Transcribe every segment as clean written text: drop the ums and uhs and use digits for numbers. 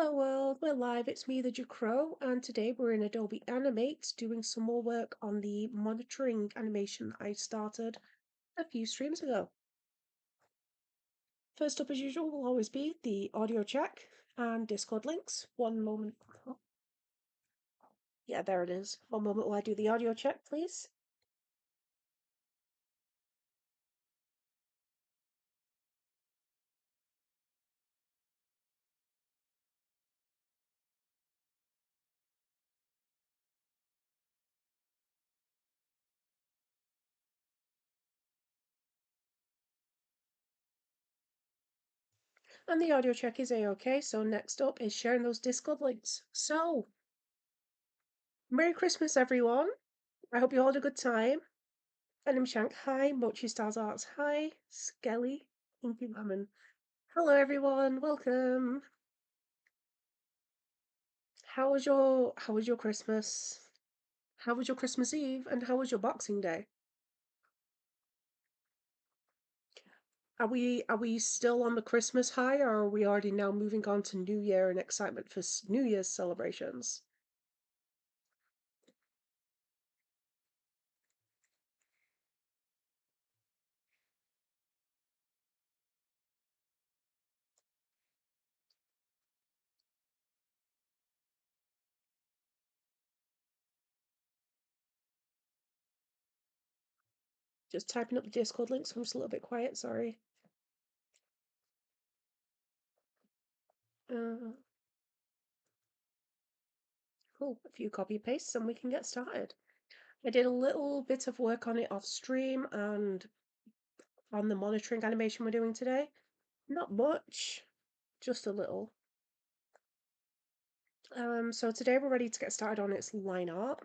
Hello world, we're live, it's me the Jcrow, and today we're in Adobe Animate doing some more work on the monitoring animation I started a few streams ago. First up as usual will always be the audio check and Discord links. One moment. Oh, yeah, there it is. One moment while I do the audio check, please. And the audio check is a-okay, so next up is sharing those Discord links. So, Merry Christmas everyone! I hope you all had a good time. Venom Shank, hi. Mochi Stars Arts, hi. Skelly, Inky Lemon. Hello everyone, welcome. How was your Christmas? How was your Christmas Eve and how was your Boxing Day? Are we still on the Christmas high or are we already now moving on to New Year and excitement for New Year's celebrations? Just typing up the Discord links, I'm just a little bit quiet, sorry. Uh, cool, a few copy pastes and we can get started. I did a little bit of work on it off stream and on the monitoring animation we're doing today. Not much, just a little. So today we're ready to get started on its line art.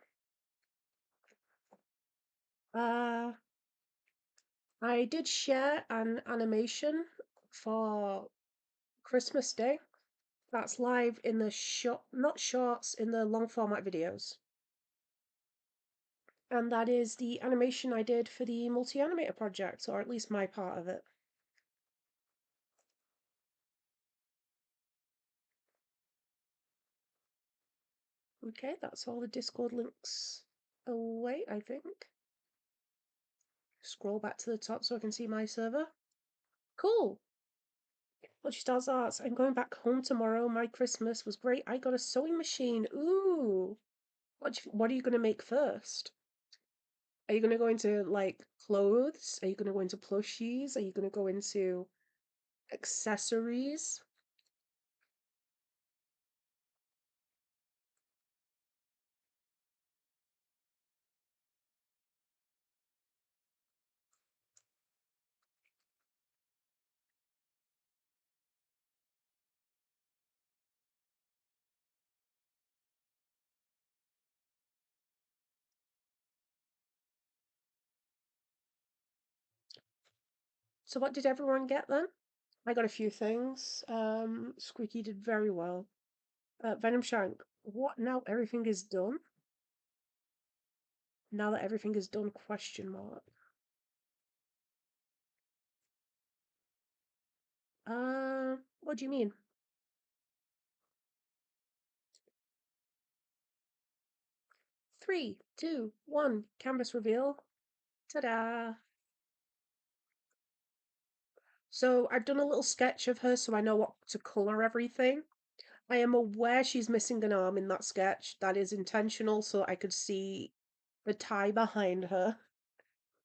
Uh, I did share an animation for Christmas Day. That's live in the not shorts, in the long format videos. And that is the animation I did for the multi-animator project, or at least my part of it. Okay, that's all the Discord links away, I think. Scroll back to the top so I can see my server. Cool. Well, she starts arts. I'm going back home tomorrow. My Christmas was great. I got a sewing machine. Ooh. What are you gonna make first? Are you gonna go into like clothes? Are you gonna go into plushies? Are you gonna go into accessories? So what did everyone get then? I got a few things. Squeaky did very well. Venom Shank, what now everything is done? Now that everything is done, question mark. What do you mean? Three, two, one, canvas reveal. Ta-da! So I've done a little sketch of her so I know what to colour everything. I am aware she's missing an arm in that sketch. That is intentional so I could see the tie behind her.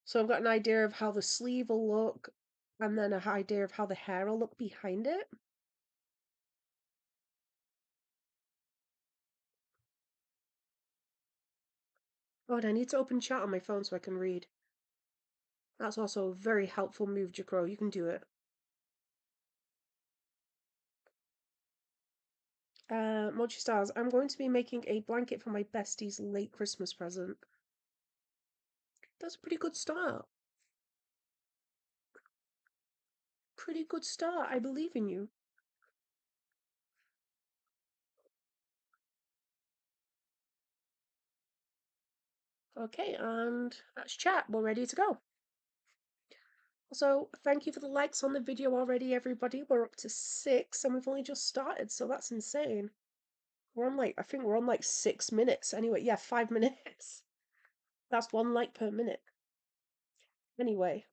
So I've got an idea of how the sleeve will look and then an idea of how the hair will look behind it. Oh, and I need to open chat on my phone so I can read. That's also a very helpful move, Jacro. You can do it. Mochi Stars, I'm going to be making a blanket for my bestie's late Christmas present. That's a pretty good start. Pretty good start. I believe in you. Okay, and that's chat. We're ready to go. So thank you for the likes on the video already, everybody. We're up to 6 and we've only just started, so that's insane. I think we're on like 6 minutes. Anyway, yeah, 5 minutes. That's one like per minute. Anyway,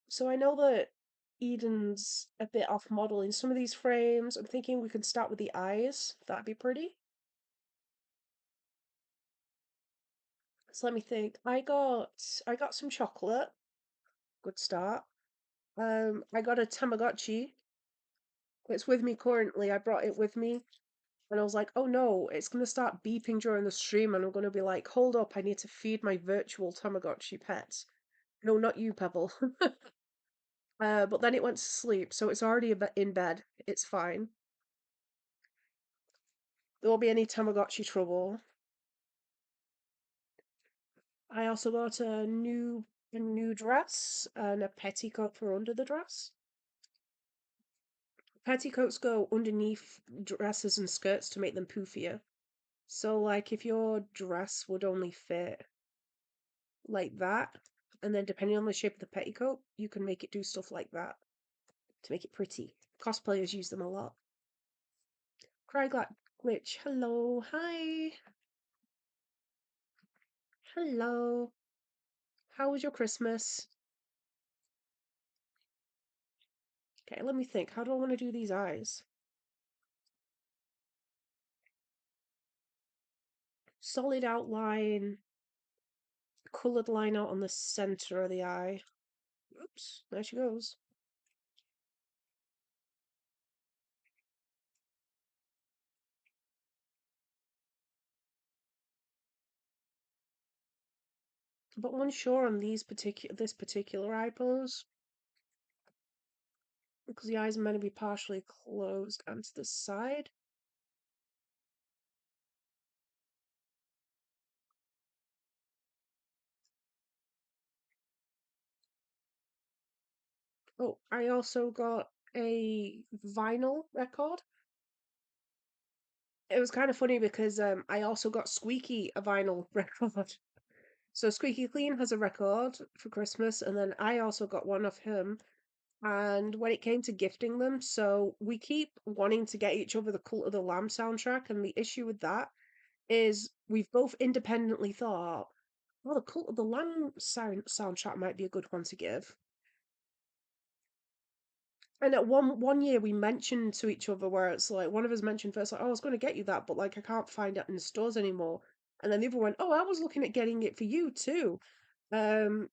so I know that Eden's a bit off model in some of these frames. I'm thinking we could start with the eyes. That'd be pretty. So let me think. I got some chocolate. Good start. I got a Tamagotchi. It's with me currently. I brought it with me. And I was like, oh no, it's going to start beeping during the stream, and I'm going to be like, hold up, I need to feed my virtual Tamagotchi pet. No, not you, Pebble. But then it went to sleep, so it's already in bed. It's fine. There won't be any Tamagotchi trouble. I also got a new dress and a petticoat for under the dress. Petticoats go underneath dresses and skirts to make them poofier. So, like, if your dress would only fit like that, and then depending on the shape of the petticoat, you can make it do stuff like that to make it pretty. Cosplayers use them a lot. Glitch, hello, hi, hello. How was your Christmas? Okay, let me think. How do I want to do these eyes? Solid outline, colored line out on the center of the eye. Oops, there she goes. But unsure on this particular eye pose because the eyes are meant to be partially closed and to the side. Oh, I also got a vinyl record. It was kind of funny because I also got Squeaky a vinyl record. So Squeaky Clean has a record for Christmas, and then I also got one of him. And when it came to gifting them, so we keep wanting to get each other the Cult of the Lamb soundtrack, and the issue with that is we've both independently thought, well, the Cult of the Lamb soundtrack might be a good one to give. And at one year we mentioned to each other where it's like one of us mentioned first, like, oh, I was going to get you that, but like I can't find it in the stores anymore. And then the other went, oh, I was looking at getting it for you too. Um,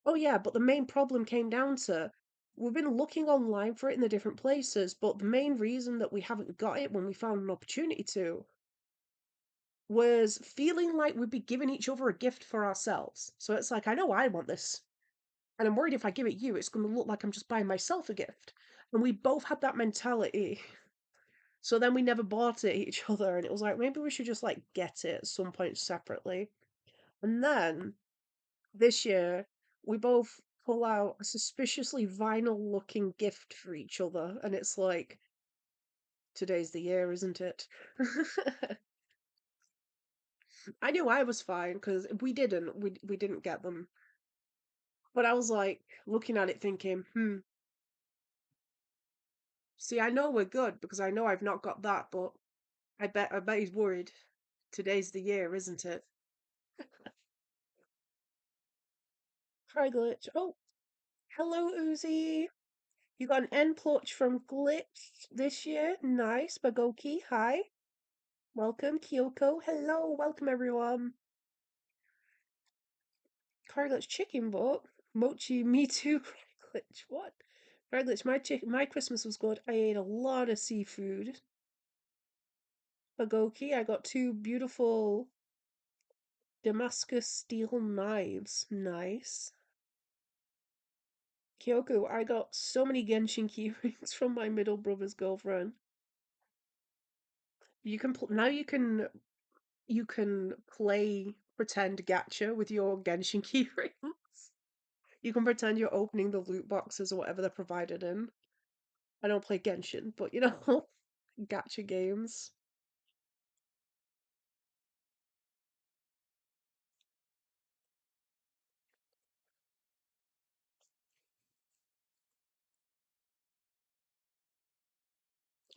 oh yeah, but the main problem came down to we've been looking online for it in the different places, but the main reason that we haven't got it when we found an opportunity to was feeling like we'd be giving each other a gift for ourselves. So it's like, I know I want this, and I'm worried if I give it you, it's going to look like I'm just buying myself a gift. And we both had that mentality. So then we never bought it each other, and it was like, maybe we should just like get it at some point separately. And then this year, we both pull out a suspiciously vinyl looking gift for each other, and it's like, today's the year, isn't it? I knew I was fine because we didn't get them. But I was like looking at it thinking, see, I know we're good because I know I've not got that, but I bet he's worried. Today's the year, isn't it? Hi, Glitch. Oh, hello, Uzi. You got an end clutch from Glitch this year. Nice. Bagoki, hi. Welcome. Kyoko, hello. Welcome, everyone. Glitch chicken book. Mochi, me too. Glitch, what? Glitch, my Christmas was good. I ate a lot of seafood. Bagoki, I got two beautiful Damascus steel knives. Nice. Kyoko, I got so many Genshin keyrings from my middle brother's girlfriend. You can now you can play pretend gacha with your Genshin keyrings. You can pretend you're opening the loot boxes or whatever they're provided in. I don't play Genshin, but gacha games.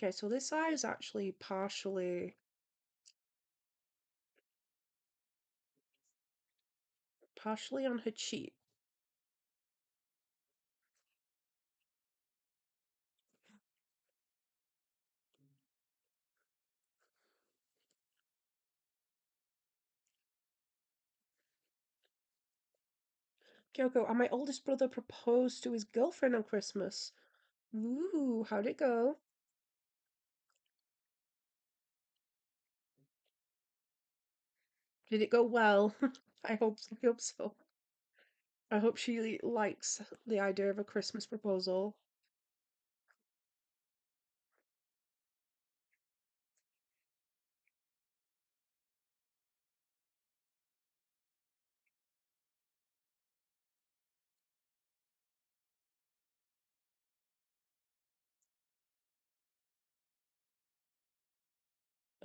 Okay, so this eye is actually partially on her cheek. Kyoko, and my oldest brother proposed to his girlfriend on Christmas. Ooh, how'd it go? Did it go well? I hope so. I hope she likes the idea of a Christmas proposal.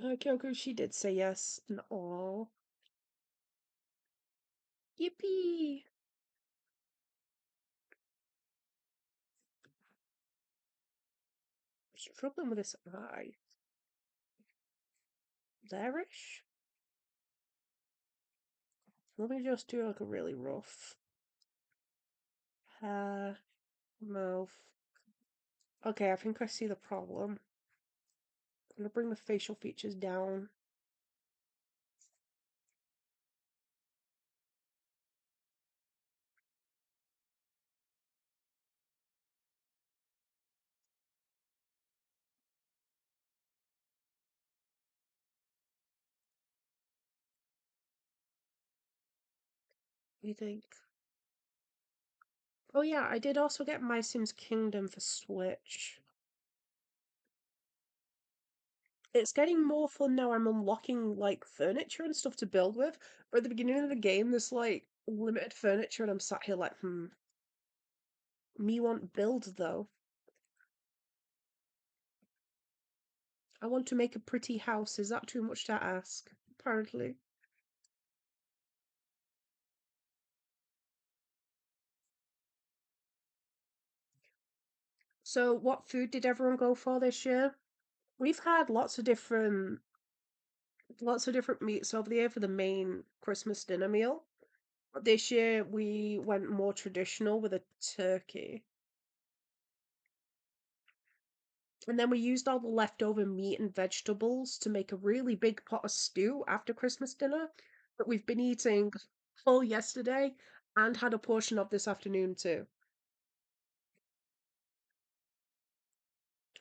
Kyoko, she did say yes. And aw. Yippee! Struggling with this eye. There-ish? Let me just do like a really rough hair, mouth. Okay, I think I see the problem. I'm gonna bring the facial features down. You think? Oh yeah, I did also get My Sims Kingdom for Switch. It's getting more fun now. I'm unlocking like furniture and stuff to build with. But at the beginning of the game, there's like limited furniture, and I'm sat here like, me want build though. I want to make a pretty house. Is that too much to ask? Apparently. So, what food did everyone go for this year? We've had lots of different meats over the year for the main Christmas dinner meal. This year we went more traditional with a turkey. And then we used all the leftover meat and vegetables to make a really big pot of stew after Christmas dinner that we've been eating all yesterday and had a portion of this afternoon too.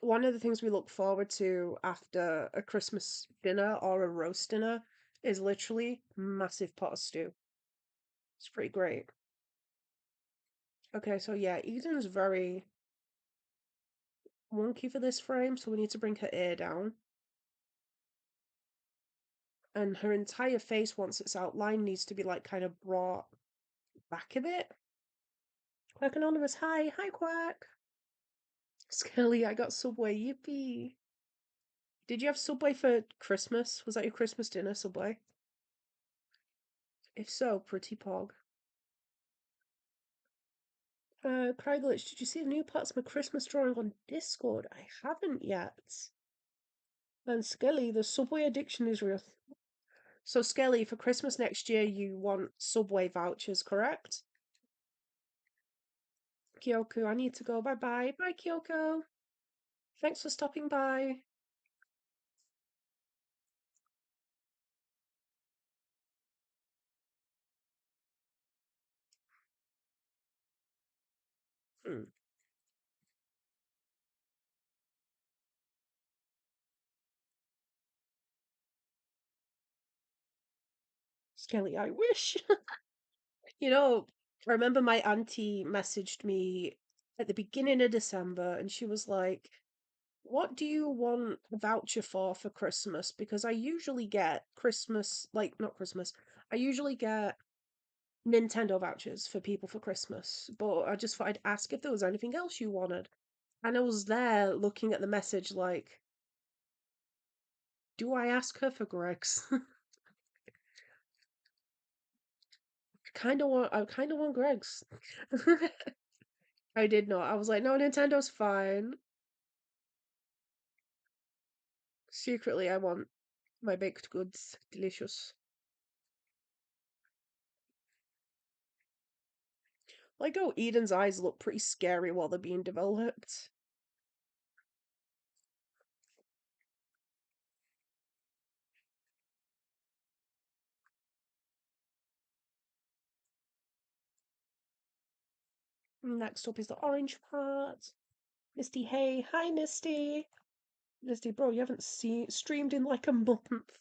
One of the things we look forward to after a Christmas dinner or a roast dinner is literally massive pot of stew. It's pretty great. Okay, so yeah, Eden's very wonky for this frame, so we need to bring her ear down. And her entire face, once it's outlined, needs to be like kind of brought back a bit. Quack Anonymous, hi, hi Quack. Skelly, I got Subway, yippee. Did you have Subway for Christmas? Was that your Christmas dinner, Subway? If so, pretty pog. Craiglitch, did you see the new parts of my Christmas drawing on Discord? I haven't yet. And Skelly, the Subway addiction is real. So, Skelly, for Christmas next year, you want Subway vouchers, correct? Kyoko, I need to go. Bye bye. Bye, Kyoko. Thanks for stopping by. Hmm. Skelly, I wish. I remember my auntie messaged me at the beginning of December and she was like, what do you want a voucher for Christmas? Because I usually get not Christmas, I usually get Nintendo vouchers for people for Christmas, but I just thought I'd ask if there was anything else you wanted. And I was there looking at the message like, do I ask her for Greg's? I kind of want Greg's. I did not. I was like, no, Nintendo's fine. Secretly, I want my baked goods delicious. Like, oh, Eden's eyes look pretty scary while they're being developed. Next up is the orange part. Misty, hey, hi Misty. Misty, bro, you haven't streamed in like a month.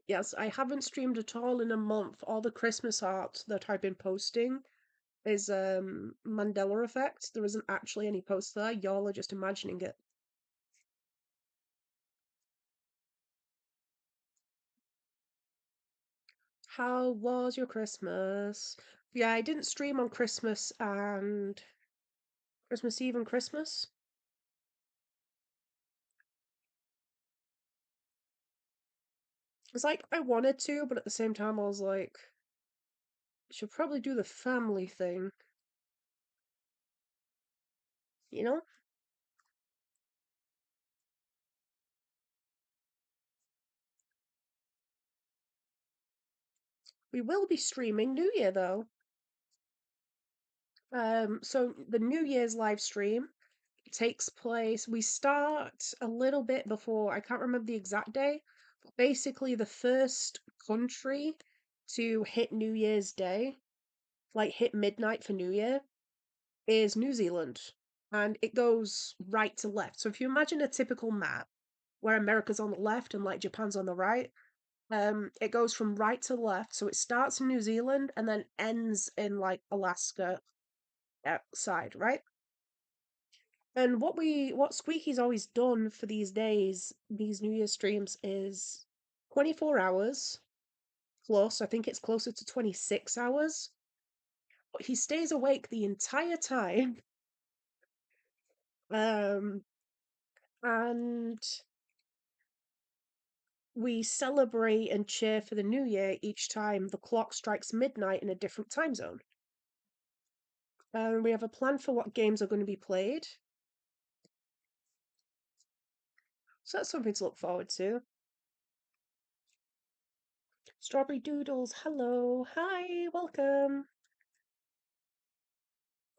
Yes, I haven't streamed at all in a month. All the Christmas art that I've been posting is Mandela effect. There isn't actually any post there. Y'all are just imagining it. How was your Christmas? Yeah, I didn't stream on Christmas and Christmas Eve and Christmas. It's like I wanted to, but at the same time I was like, I should probably do the family thing, you know? We will be streaming New Year though. So the New Year's live stream takes place. We start a little bit before, I can't remember the exact day, but basically the first country to hit New Year's Day, like hit midnight for New Year, is New Zealand. And it goes right to left. So if you imagine a typical map where America's on the left and like Japan's on the right, it goes from right to left. So it starts in New Zealand and then ends in like Alaska side, right? And what Squeaky's always done for these days, these New Year streams, is 24 hours plus. I think it's closer to 26 hours. But he stays awake the entire time. Um, and we celebrate and cheer for the new year each time the clock strikes midnight in a different time zone. We have a plan for what games are going to be played. So that's something to look forward to. Strawberry Doodles, hello. Hi, welcome.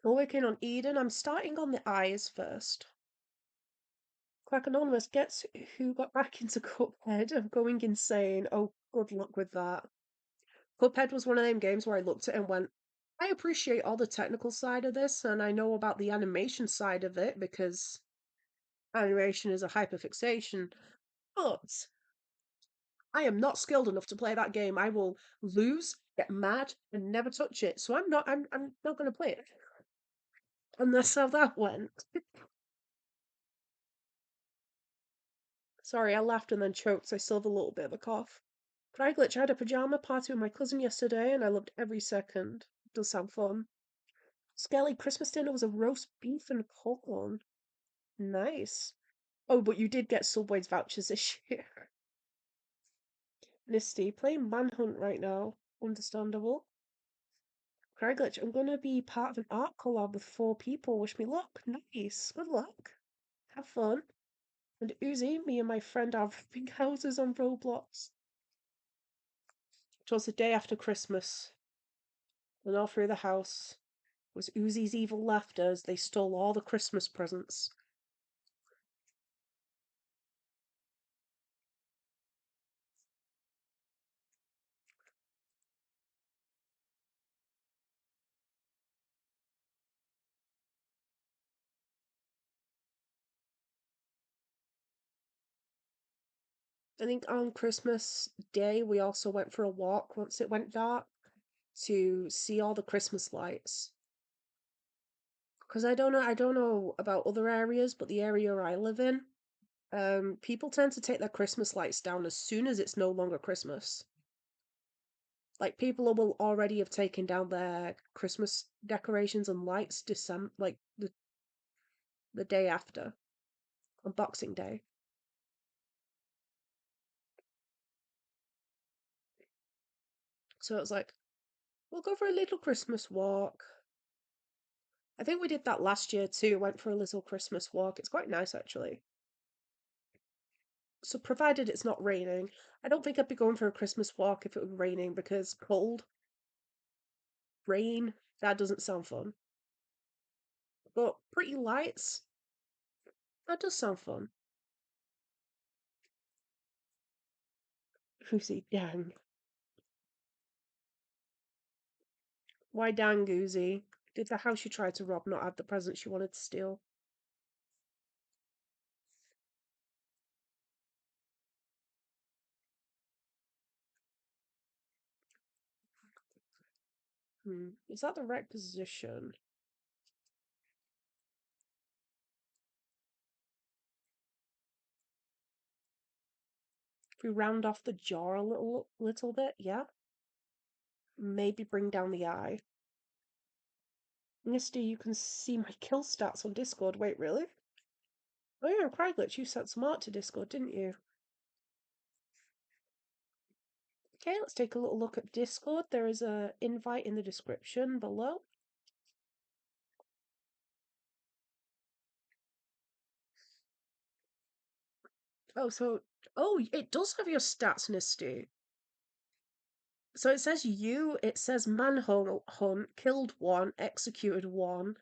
We're working on Eden. I'm starting on the eyes first. Quack Anonymous gets who got back into Cuphead. I'm going insane. Oh, good luck with that. Cuphead was one of them games where I looked at it and went, I appreciate all the technical side of this, and I know about the animation side of it because animation is a hyperfixation. But I am not skilled enough to play that game. I will lose, get mad, and never touch it. So I'm not gonna play it. And that's how that went. Sorry, I laughed and then choked, so I still have a little bit of a cough. Cry glitch, I had a pajama party with my cousin yesterday and I loved every second. It does sound fun. Skelly, Christmas dinner was a roast beef and corn. Nice. Oh, but you did get Subway's vouchers this year. Nisty, playing Manhunt right now. Understandable. Cry glitch, I'm gonna be part of an art collab with 4 people. Wish me luck. Nice. Good luck. Have fun. And Uzi, me and my friend are roofing houses on Roblox. It was the day after Christmas, and all through the house was Uzi's evil laughter as they stole all the Christmas presents. I think on Christmas Day we also went for a walk once it went dark to see all the Christmas lights. Because I don't know about other areas, but the area I live in, people tend to take their Christmas lights down as soon as it's no longer Christmas. Like people will already have taken down their Christmas decorations and lights December, like the day after, on Boxing Day. So it was like, we'll go for a little Christmas walk. I think we did that last year too. Went for a little Christmas walk. It's quite nice actually. So provided it's not raining. I don't think I'd be going for a Christmas walk if it was raining because cold, rain, that doesn't sound fun. But pretty lights, that does sound fun. Goosey dang. Why dang, Goosey? Did the house you tried to rob not have the presents you wanted to steal? Is that the right position? If we round off the jaw a little bit, yeah? Maybe bring down the eye. Misty, you can see my kill stats on Discord. Wait, really? Oh yeah, Craiglitch, you sent some art to Discord, didn't you? Okay, let's take a little look at Discord. There is a invite in the description below. Oh, it does have your stats, Misty. So it says it says manhunt, killed one, executed one,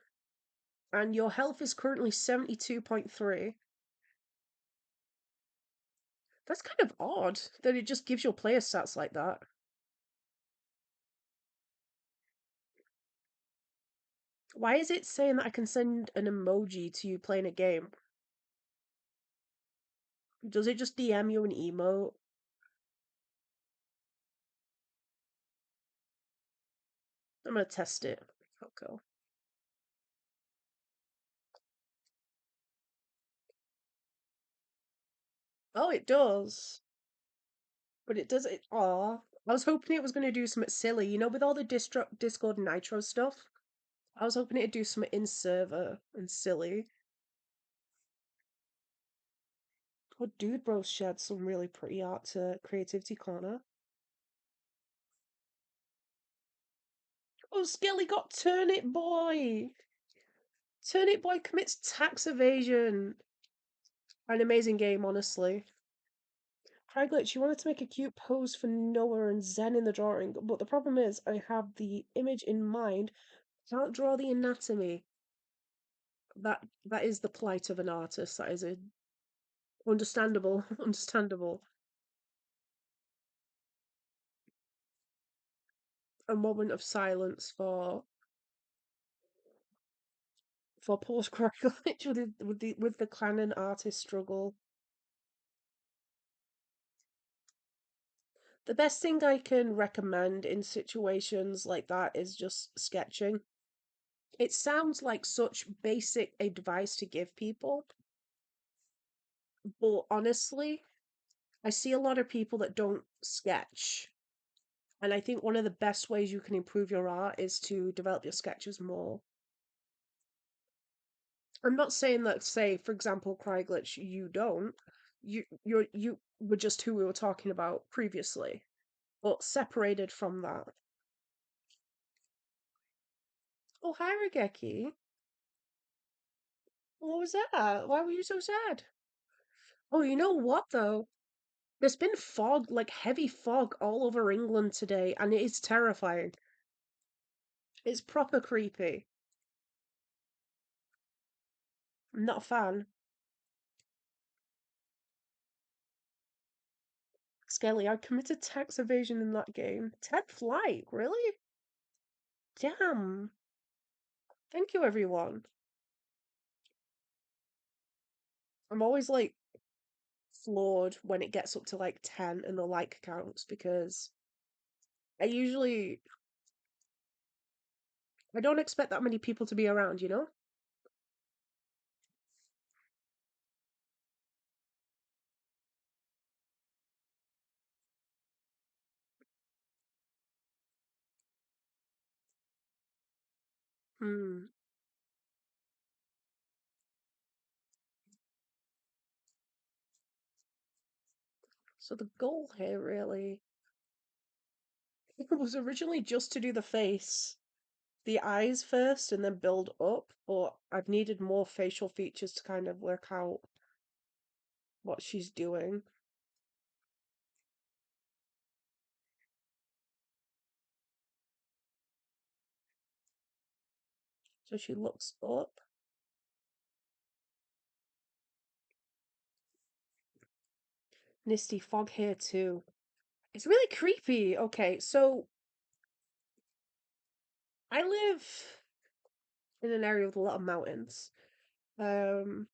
and your health is currently 72.3. That's kind of odd that it just gives your player stats like that. Why is it saying that I can send an emoji to you playing a game? Does it just DM you an emote? I'm gonna test it. Okay. Oh, it does. But it does it. Aw. I was hoping it was gonna do something silly, with all the Discord Nitro stuff. I was hoping it'd do something in server and silly. Oh, Dude Bro shared some really pretty art to Creativity Corner. Oh, Skelly got Turnip Boy! Turnip Boy commits tax evasion! An amazing game, honestly. Craiglitch, you wanted to make a cute pose for Noah and Zen in the drawing, but the problem is I have the image in mind, can't draw the anatomy. That is the plight of an artist. That is a understandable, understandable. A moment of silence for poor Craiglitch with the clan and artist struggle. The best thing I can recommend in situations like that is just sketching. It sounds like such basic advice to give people, but honestly, I see a lot of people that don't sketch. And I think one of the best ways you can improve your art is to develop your sketches more. I'm not saying that, say, for example, Craiglitch, you don't. You were just who we were talking about previously. But separated from that. Oh, hi, Regeki. What was that? Why were you so sad? Oh, you know what though? There's been fog, like heavy fog, all over England today, and it is terrifying. It's proper creepy. I'm not a fan. Skelly, I committed tax evasion in that game. 10th like, really? Damn. Thank you, everyone. I'm always like floored when it gets up to like 10 and the like counts because I usually I don't expect that many people to be around. Hmm. So the goal here really was originally just to do the face, the eyes first, and then build up, but I've needed more facial features to kind of work out what she's doing. So she looks up. Misty fog here too. It's really creepy. Okay, so I live in an area with a lot of mountains. Um,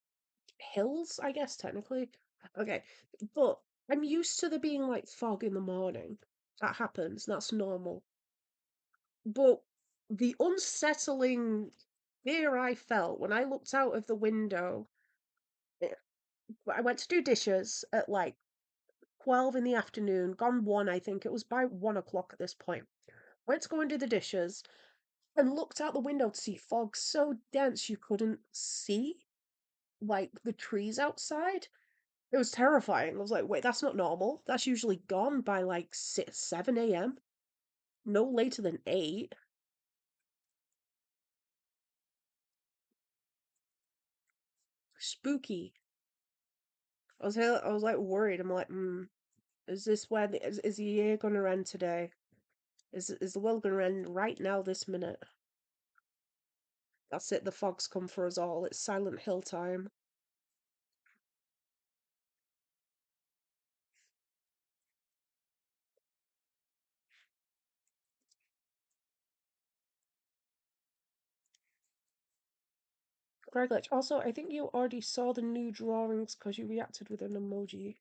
Hills, I guess, technically. Okay, but I'm used to there being like fog in the morning. That happens, that's normal. But the unsettling fear I felt when I looked out of the window, eh, I went to do dishes at like 12 in the afternoon, gone 1, I think. It was by 1 o'clock at this point. Went to go and do the dishes and looked out the window to see fog so dense you couldn't see like the trees outside. It was terrifying. I was like, wait, that's not normal. That's usually gone by like 6, 7 a.m. No later than 8. Spooky. I was like worried. I'm like, is this where is the year gonna end today? Is the world gonna end right now, this minute? That's it. The fog's come for us all. It's Silent Hill time. Greg Glitch. Also, I think you already saw the new drawings because you reacted with an emoji.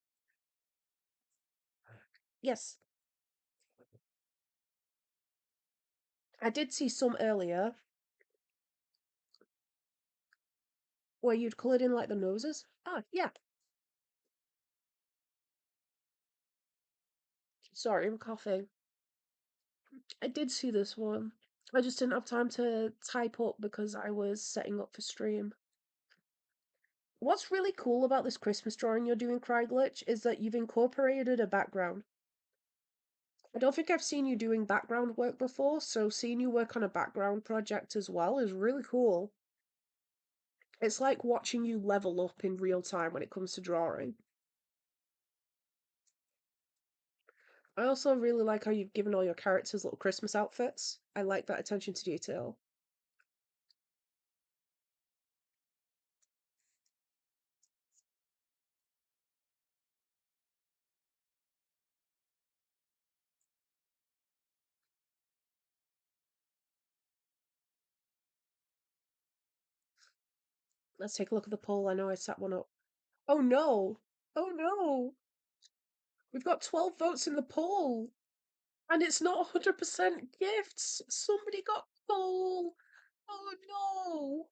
Yes, I did see some earlier where you'd coloured in like the noses. Ah, yeah. Sorry, I'm coughing. I did see this one. I just didn't have time to type up because I was setting up for stream. What's really cool about this Christmas drawing you're doing, Craiglitch, is that you've incorporated a background. I don't think I've seen you doing background work before, so seeing you work on a background project as well is really cool. It's like watching you level up in real time when it comes to drawing. I also really like how you've given all your characters little Christmas outfits. I like that attention to detail. Let's take a look at the poll. I know I set one up. Oh no! Oh no! We've got 12 votes in the poll! And it's not 100% gifts! Somebody got coal! Oh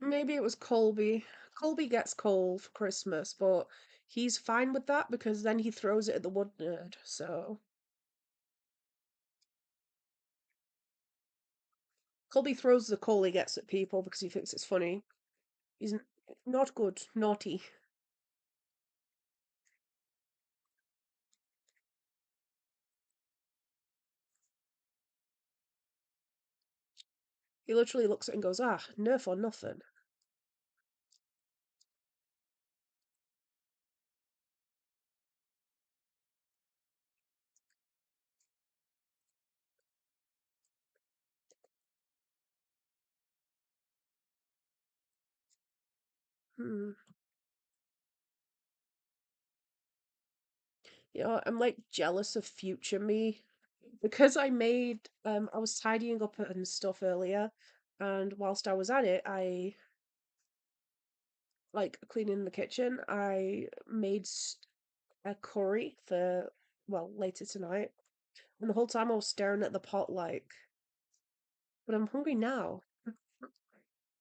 no! Maybe it was Colby. Colby gets coal for Christmas, but he's fine with that because then he throws it at the wood nerd, so. Colby throws the coal he gets at people because he thinks it's funny. He's not good, naughty. He literally looks at it and goes, ah, nerf or nothing. Hmm. You know, I'm like jealous of future me because I was tidying up and stuff earlier, and whilst I was at it, I like cleaning the kitchen, I made a curry for, well, later tonight. And the whole time I was staring at the pot like, but I'm hungry now.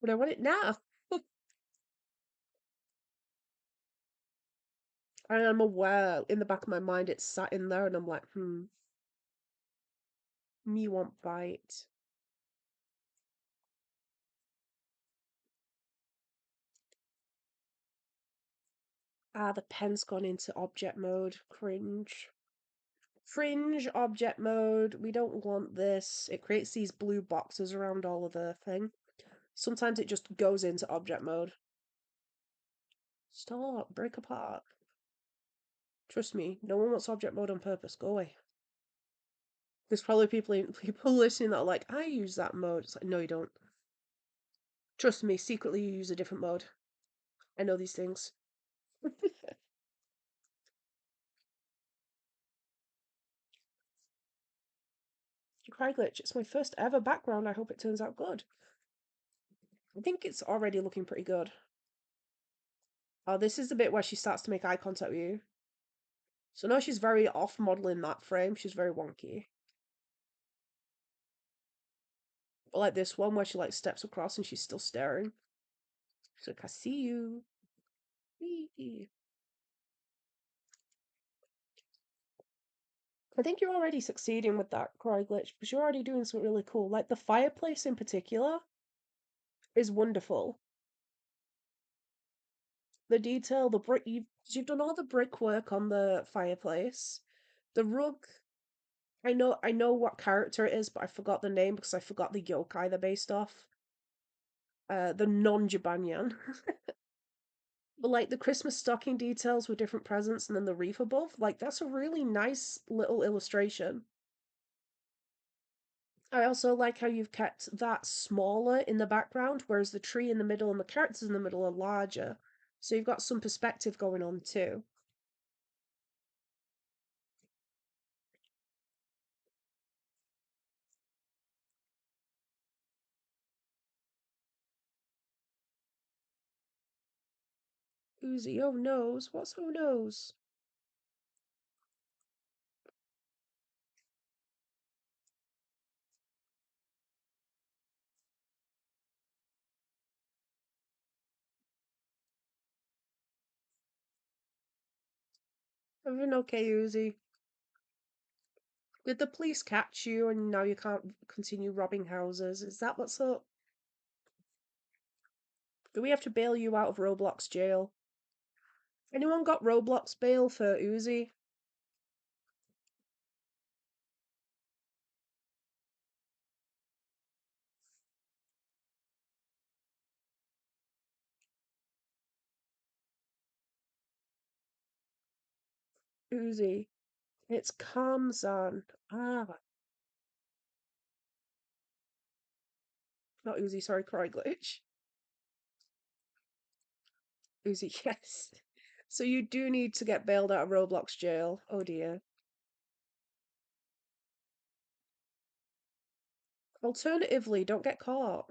But I want it now. And I'm aware in the back of my mind it's sat in there and I'm like, me want bite. Ah, the pen's gone into object mode. Cringe. Fringe object mode. We don't want this. It creates these blue boxes around all of the thing. Sometimes it just goes into object mode. Stop, break apart. Trust me, no one wants object mode on purpose. Go away. There's probably people listening that are like, I use that mode. It's like, no, you don't. Trust me, secretly you use a different mode. I know these things. Cry glitch. It's my first ever background. I hope it turns out good. I think it's already looking pretty good. Oh, this is the bit where she starts to make eye contact with you. So now she's very off modeling that frame. She's very wonky. But like this one where she like steps across and she's still staring. She's like, I see you. Wee. I think you're already succeeding with that cry glitch because you're already doing something really cool. Like the fireplace in particular is wonderful. The detail, the brick, you've done all the brickwork on the fireplace. The rug, I know what character it is, but I forgot the name because I forgot the yokai they're based off. The non-Jibanyan. But like the Christmas stocking details with different presents and then the wreath above, like that's a really nice little illustration. I also like how you've kept that smaller in the background, whereas the tree in the middle and the characters in the middle are larger. So you've got some perspective going on too. Uzi, oh noes. What's oh noes? Everything okay, Uzi? Did the police catch you and now you can't continue robbing houses? Is that what's up? Do we have to bail you out of Roblox jail? Anyone got Roblox bail for Uzi? Uzi. It's Kamzan. Ah, not Uzi, sorry, Cry Glitch. Uzi, yes. So you do need to get bailed out of Roblox jail. Oh dear. Alternatively, don't get caught.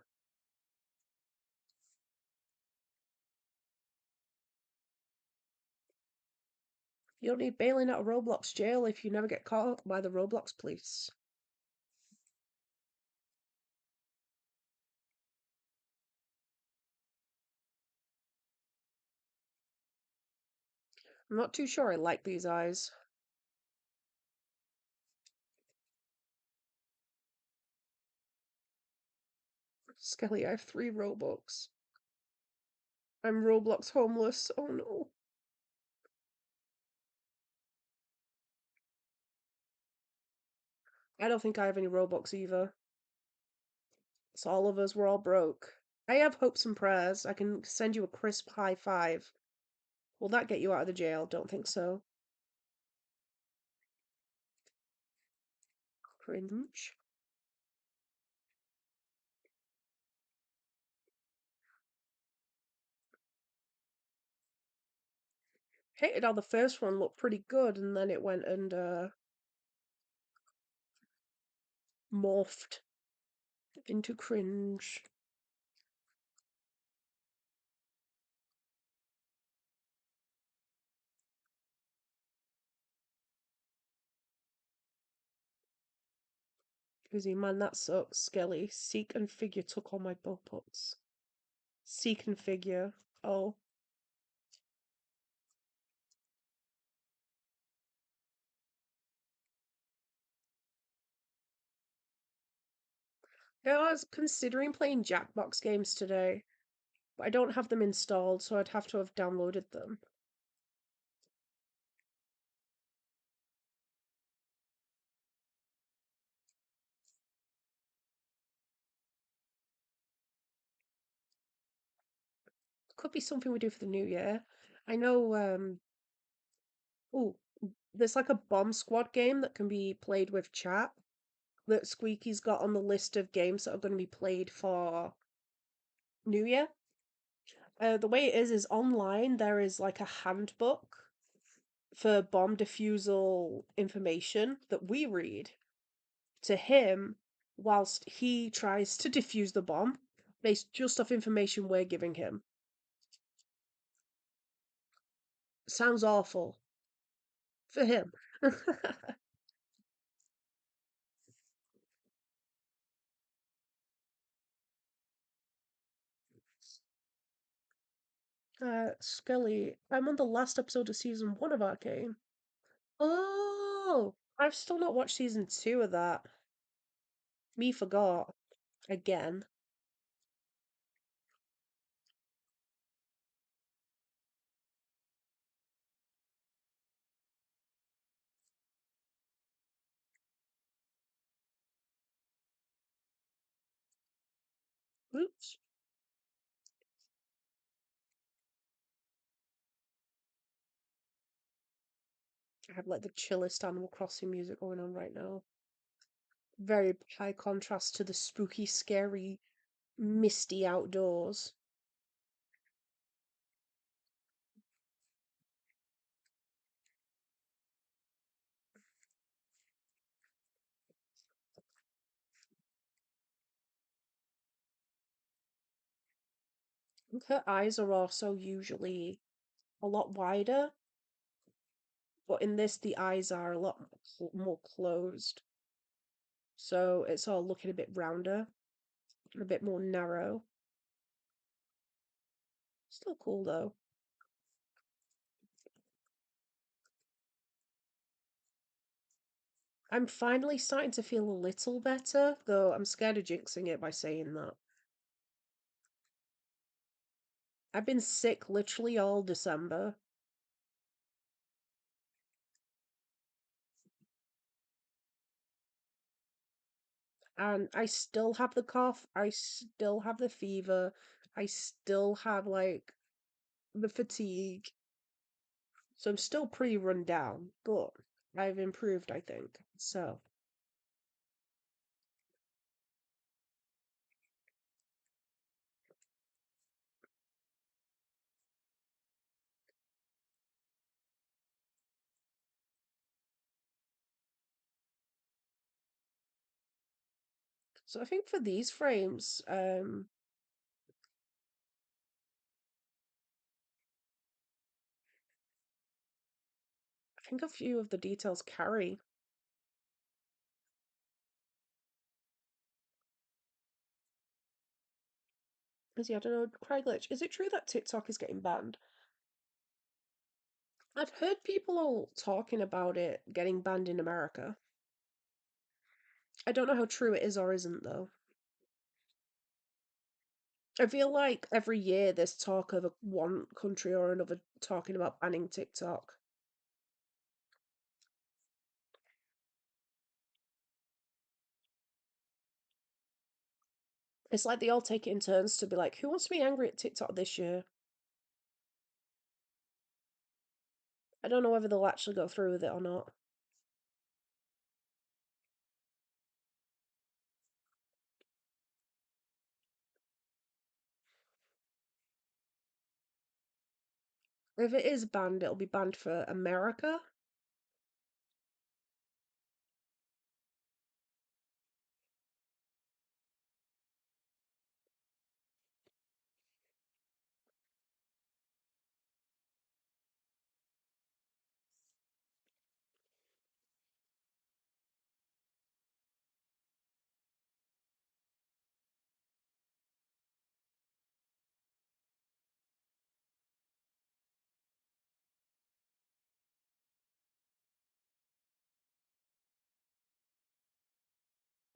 You don't need bailing out of Roblox jail if you never get caught by the Roblox police. I'm not too sure I like these eyes. Skelly, I have 3 Robux. I'm Roblox homeless. Oh no. I don't think I have any Robux either. It's all of us, we're all broke. I have hopes and prayers. I can send you a crisp high five. Will that get you out of the jail? Don't think so. Cringe. Hated how the first one looked pretty good and then it went and morphed into cringe. Uzi, man, that sucks. Skelly. Seek and figure took all my Robux. Seek and figure. Oh. Yeah, I was considering playing Jackbox games today, but I don't have them installed, so I'd have to have downloaded them. Could be something we do for the new year. I know, oh, there's like a bomb squad game that can be played with chat that Squeaky's got on the list of games that are going to be played for New Year. The way it is online there is like a handbook for bomb defusal information that we read to him whilst he tries to defuse the bomb based just off information we're giving him. Sounds awful for him. Scully, I'm on the last episode of season 1 of Arcane. Oh, I've still not watched season 2 of that. Me forgot. Again. Oops. I have like the chillest Animal Crossing music going on right now. Very high contrast to the spooky, scary, misty outdoors. I think her eyes are also usually a lot wider, but in this the eyes are a lot more closed. So it's all looking a bit rounder, a bit more narrow. Still cool though. I'm finally starting to feel a little better, though I'm scared of jinxing it by saying that. I've been sick literally all December, and I still have the cough, I still have the fever, I still have like the fatigue. So I'm still pretty run down, but I've improved, I think. So I think for these frames, I think a few of the details carry. Is I don't know, Craig Glitch, is it true that TikTok is getting banned? I've heard people all talking about it getting banned in America. I don't know how true it is or isn't, though. I feel like every year there's talk of one country or another talking about banning TikTok. It's like they all take it in turns to be like, who wants to be angry at TikTok this year? I don't know whether they'll actually go through with it or not. If it is banned, it'll be banned for America.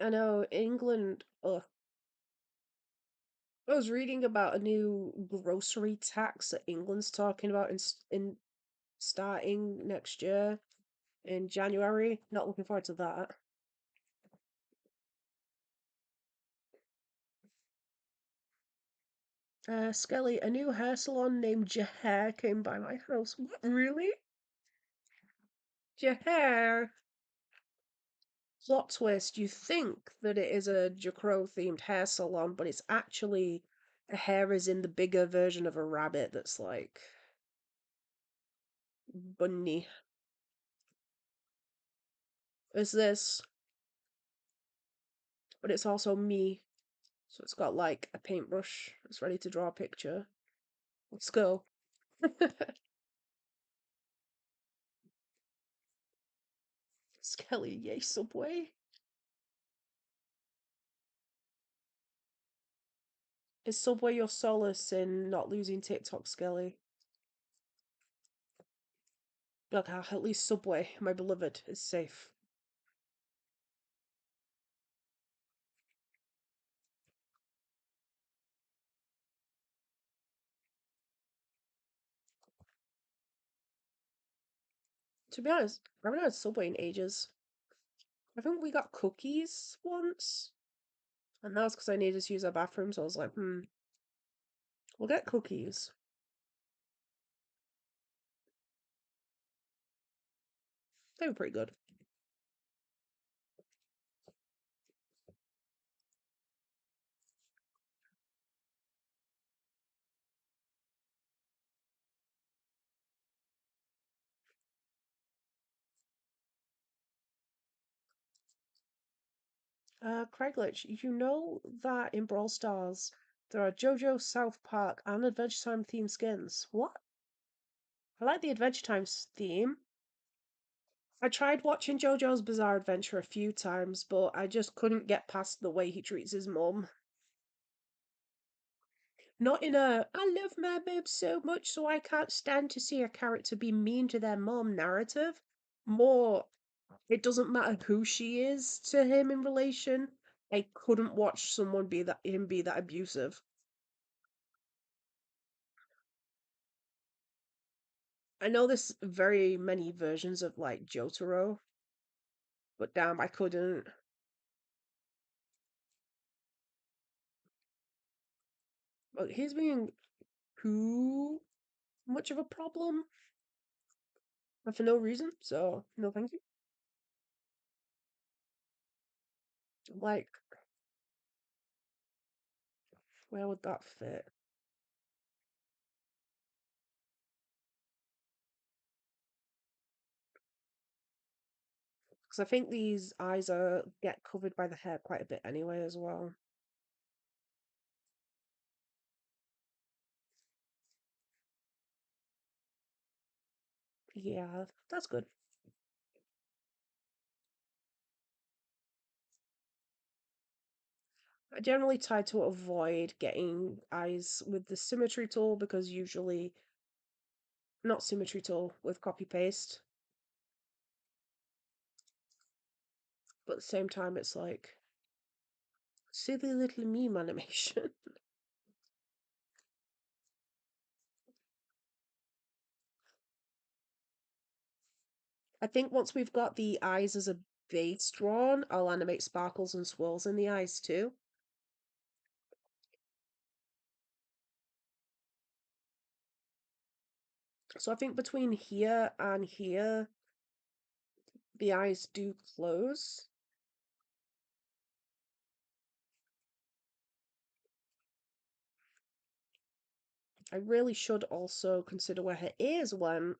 I know England. Ugh. I was reading about a new grocery tax that England's talking about in starting next year in January. Not looking forward to that. Skelly, a new hair salon named Jahair came by my house. What, really? Jahair? Plot twist, you think that it is a Jcrow themed hair salon, but it's actually a hair is in the bigger version of a rabbit that's like bunny. Is this, but it's also me. So it's got like a paintbrush. It's ready to draw a picture. Let's go. Skelly, yay, Subway. Is Subway your solace in not losing TikTok, Skelly? Look, at least Subway, my beloved, is safe. To be honest, I haven't had Subway in ages. I think we got cookies once, and that was because I needed to use our bathroom, so I was like, we'll get cookies. They were pretty good. Craiglitch, you know that in Brawl Stars there are JoJo, South Park, and Adventure Time themed skins? What? I like the Adventure Time theme. I tried watching JoJo's Bizarre Adventure a few times, but I just couldn't get past the way he treats his mum. Not in a I love my mum so much so I can't stand to see a character be mean to their mum narrative. More, it doesn't matter who she is to him in relation. I couldn't watch someone be that abusive. I know there's very many versions of like Jotaro, but damn, I couldn't. But he's being too much of a problem and for no reason, so no thank you. Like, where would that fit? Because I think these eyes are get covered by the hair quite a bit anyway as well. Yeah, that's good. I generally try to avoid getting eyes with the symmetry tool because usually not symmetry tool with copy paste, but at the same time it's like silly little meme animation. I think once we've got the eyes as a base drawn, I'll animate sparkles and swirls in the eyes too. So I think between here and here, the eyes do close. I really should also consider where her ears went.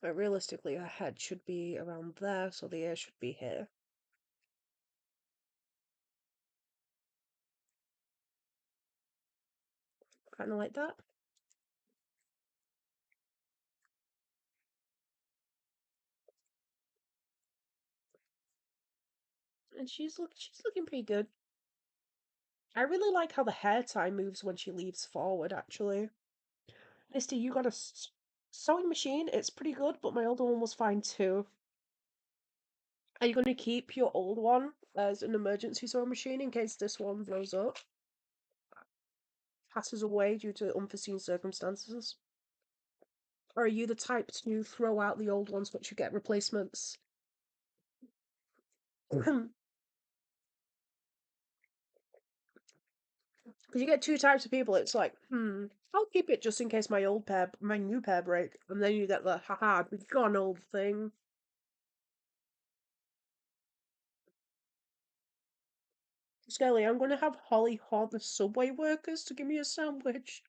But realistically, her head should be around there, so the ears should be here. Kind of like that. And she's looking pretty good. I really like how the hair tie moves when she leaves forward, actually. Misty, you got a sewing machine. It's pretty good, but my older one was fine too. Are you going to keep your old one as an emergency sewing machine in case this one blows up, passes away due to unforeseen circumstances? Or are you the type to throw out the old ones once you get replacements? Because you get two types of people. It's like, I'll keep it just in case my new pair break. And then you get the, haha, we've got an old thing. Skelly, I'm going to have Holly haunt the subway workers to give me a sandwich.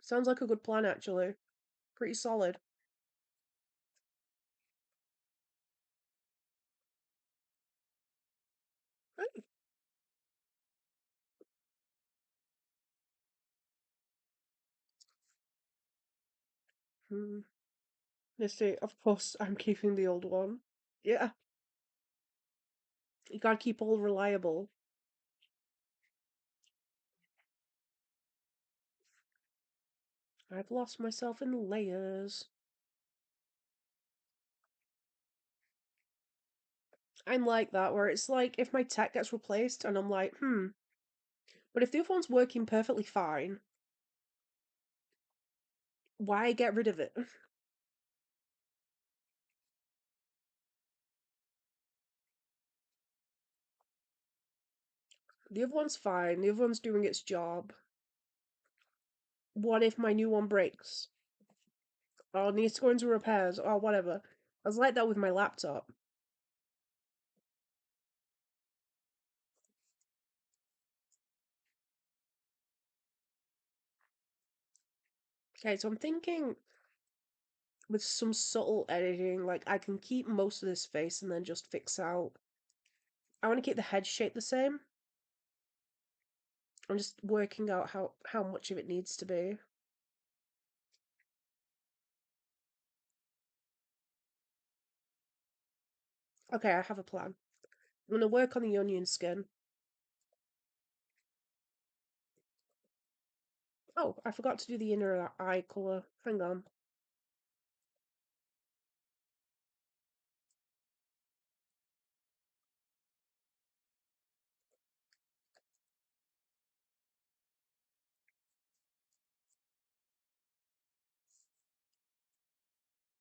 Sounds like a good plan, actually. Pretty solid. Right. Hmm. Let's see. Of course, I'm keeping the old one. Yeah, you gotta keep all reliable. I've lost myself in layers. I'm like that, where it's like if my tech gets replaced and I'm like, but if the other one's working perfectly fine, why get rid of it? The other one's fine, the other one's doing its job. What if my new one breaks? Or needs to go into repairs, or whatever. I was like that with my laptop. Okay, so I'm thinking with some subtle editing, like I can keep most of this face and then just fix out. I want to keep the head shape the same. I'm just working out how much of it needs to be. Okay, I have a plan. I'm gonna work on the onion skin. Oh, I forgot to do the inner eye color. Hang on.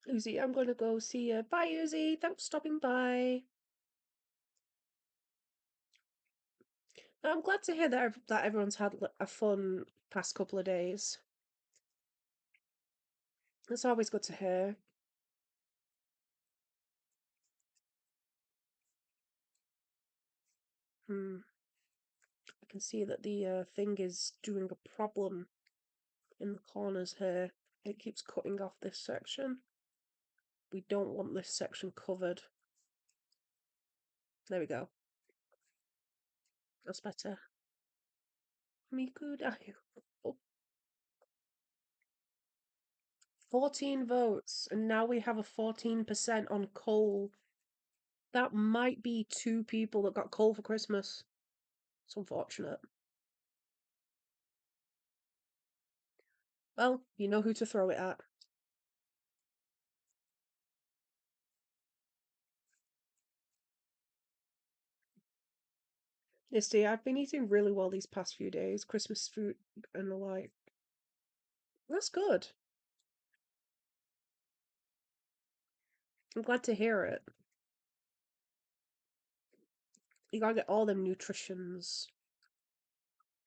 Uzi, I'm gonna go see you. Bye, Uzi. Thanks for stopping by. I'm glad to hear that that everyone's had a fun past couple of days. It's always good to hear. I can see that the thing is doing a problem in the corners here. It keeps cutting off this section. We don't want this section covered. There we go. That's better. Miku Dayu. Oh, 14 votes, and now we have a 14% on coal. That might be two people that got coal for Christmas. It's unfortunate. Well, you know who to throw it at. Misty, I've been eating really well these past few days. Christmas food and the like. That's good. I'm glad to hear it. You gotta get all them nutritions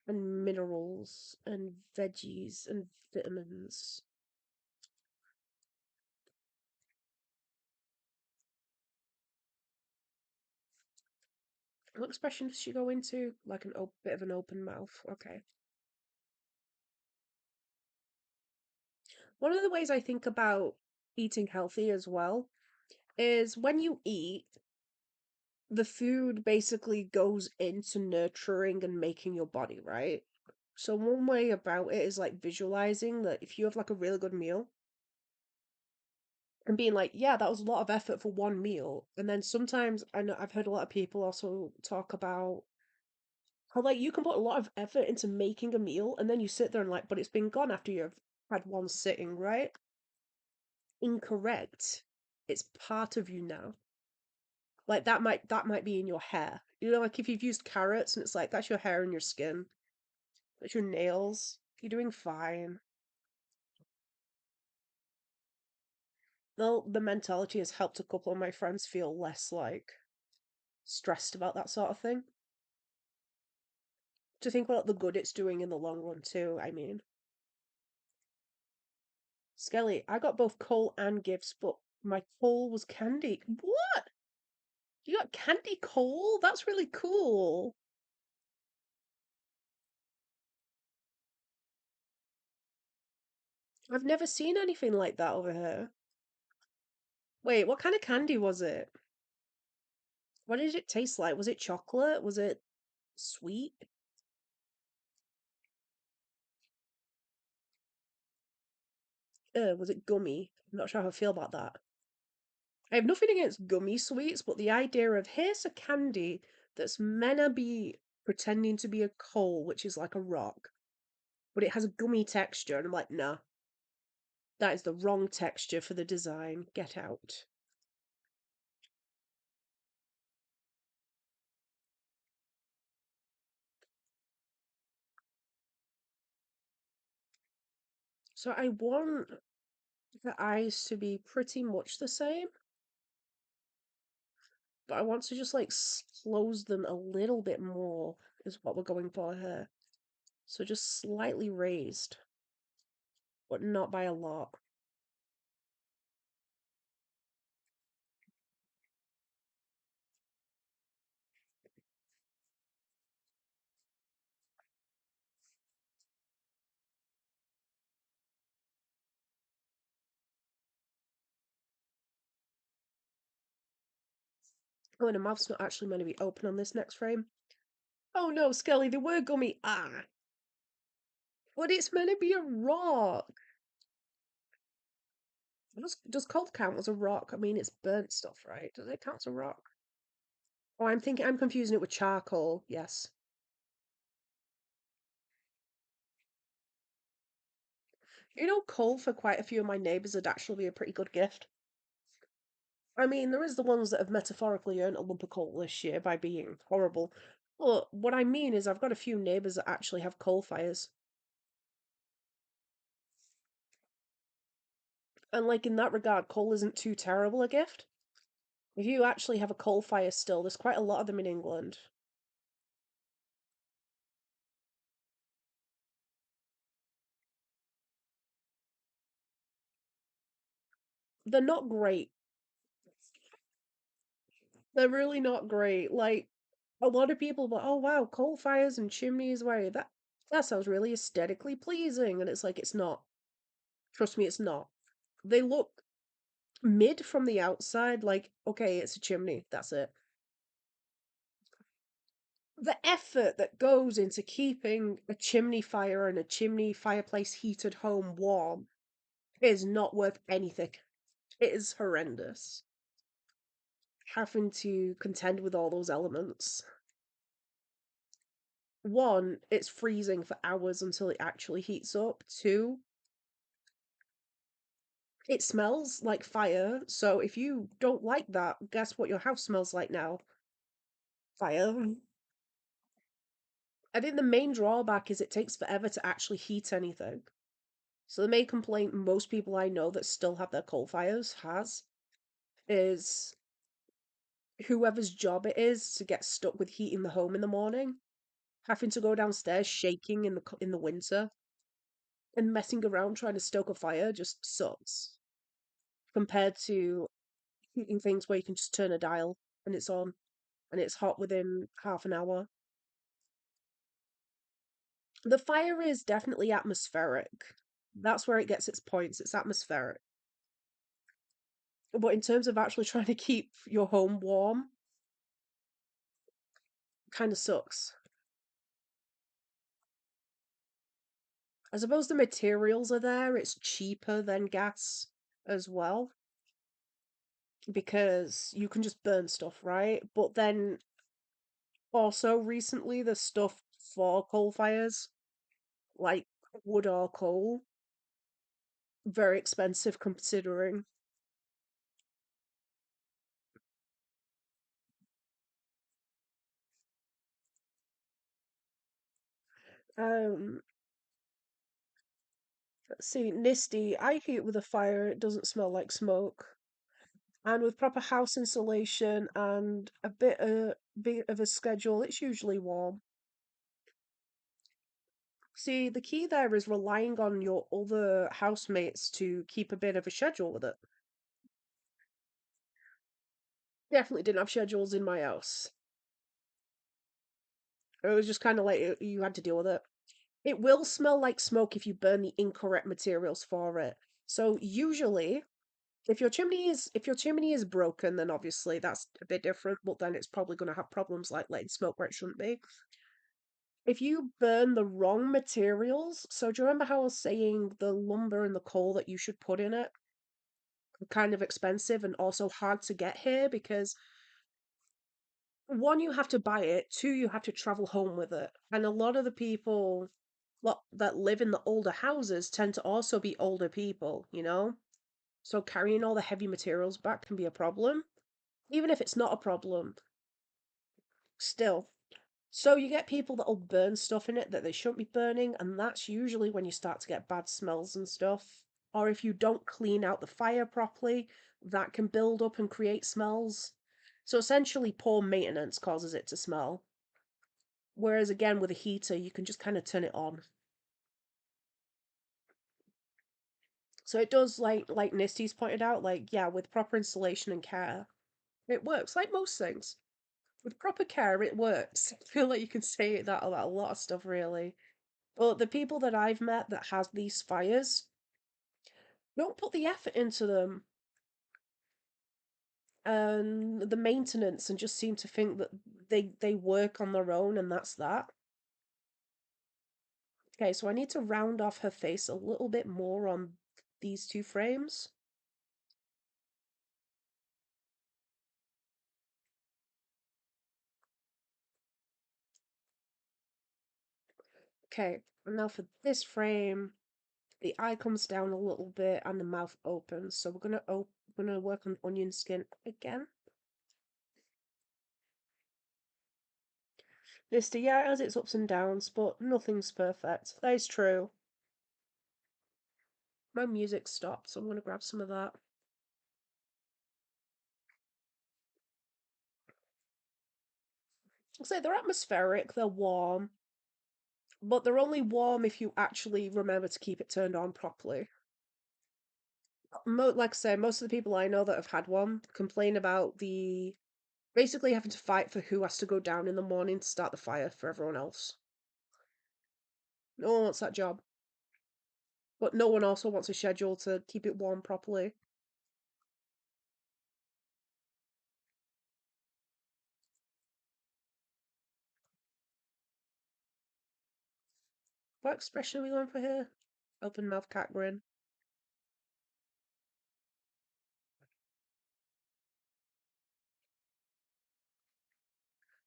and minerals and veggies and vitamins. What expression does she go into? Like an bit of an open mouth. Okay. One of the ways I think about eating healthy as well is when you eat, the food basically goes into nurturing and making your body, right? So one way about it is like visualizing that if you have like a really good meal and being like, yeah, that was a lot of effort for one meal. And then sometimes I know I've heard a lot of people also talk about how like you can put a lot of effort into making a meal and then you sit there and like, but it's been gone after you've had one sitting, right? Incorrect. It's part of you now. Like that might be in your hair. You know, like if you've used carrots and it's like that's your hair and your skin. That's your nails. You're doing fine. The mentality has helped a couple of my friends feel less like stressed about that sort of thing. To think about the good it's doing in the long run too, I mean. Skelly, I got both coal and gifts, but my coal was candy. What? You got candy coal? That's really cool. I've never seen anything like that over here. Wait, what kind of candy was it? What did it taste like? Was it chocolate? Was it sweet? Was it gummy? I'm not sure how I feel about that. I have nothing against gummy sweets, but the idea of here's a candy that's meant to be pretending to be a coal, which is like a rock, but it has a gummy texture, and I'm like, nah, that is the wrong texture for the design. Get out. So I want the eyes to be pretty much the same, but I want to just like close them a little bit more, is what we're going for here. So just slightly raised, but not by a lot. Oh, and the mouth's not actually meant to be open on this next frame. Oh no, Skelly, they were gummy. Ah! But it's meant to be a rock. Does cold count as a rock? I mean, it's burnt stuff, right? Does it count as a rock? Oh, I'm confusing it with charcoal. Yes. You know, coal for quite a few of my neighbours would actually be a pretty good gift. I mean, there is the ones that have metaphorically earned a lump of coal this year by being horrible. But what I mean is I've got a few neighbours that actually have coal fires. And like in that regard, coal isn't too terrible a gift. If you actually have a coal fire still, there's quite a lot of them in England. They're not great. They're really not great. Like a lot of people, but oh wow, coal fires and chimneys, way that sounds really aesthetically pleasing, and it's like it's not. Trust me, it's not. They look mid from the outside, like okay, it's a chimney. That's it. The effort that goes into keeping a chimney fire and a chimney fireplace heated home warm is not worth anything. It is horrendous. Having to contend with all those elements. One, it's freezing for hours until it actually heats up. Two, it smells like fire. So if you don't like that, guess what your house smells like now? Fire. I think the main drawback is it takes forever to actually heat anything. So the main complaint most people I know that still have their coal fires has is whoever's job it is to get stuck with heating the home in the morning, having to go downstairs shaking in the winter and messing around trying to stoke a fire just sucks compared to heating things where you can just turn a dial and it's on and it's hot within half an hour. The fire is definitely atmospheric. That's where it gets its points. It's atmospheric. But in terms of actually trying to keep your home warm, kind of sucks. I suppose the materials are there. It's cheaper than gas as well because you can just burn stuff, right? But then also recently the stuff for coal fires, like wood or coal, very expensive considering. Um, See, Nisty, I heat with a fire, it doesn't smell like smoke. And with proper house insulation and bit of a schedule, it's usually warm. See, the key there is relying on your other housemates to keep a bit of a schedule with it. Definitely didn't have schedules in my house. It was just kind of like you had to deal with it. It will smell like smoke if you burn the incorrect materials for it. So usually, if your chimney is broken, then obviously that's a bit different, but then it's probably going to have problems like letting smoke where it shouldn't be. If you burn the wrong materials, so do you remember how I was saying the lumber and the coal that you should put in it are kind of expensive and also hard to get here because one, you have to buy it, two, you have to travel home with it. And a lot of the people that live in the older houses tend to also be older people, you know? So carrying all the heavy materials back can be a problem. Even if it's not a problem, still. So you get people that'll burn stuff in it that they shouldn't be burning, and that's usually when you start to get bad smells and stuff. Or if you don't clean out the fire properly, that can build up and create smells. So essentially, poor maintenance causes it to smell. Whereas again, with a heater, you can just kind of turn it on. So it does like Nisty's pointed out, like yeah, with proper installation and care, it works. Like most things, with proper care, it works. I feel like you can say that about a lot of stuff, really. But the people that I've met that has these fires don't put the effort into them and the maintenance, and just seem to think that they work on their own and that's that. Okay, so I need to round off her face a little bit more on these two frames. Okay, and now for this frame, the eye comes down a little bit and the mouth opens. So we're gonna work on onion skin again. This, yeah, it has its ups and downs, but nothing's perfect. That is true. My music stopped, so I'm gonna grab some of that. I'll say they're atmospheric, they're warm, but they're only warm if you actually remember to keep it turned on properly. Like I say, most of the people I know that have had one complain about the basically having to fight for who has to go down in the morning to start the fire for everyone else. No one wants that job, but no one also wants a schedule to keep it warm properly. What expression are we going for here? Open mouth cat grin.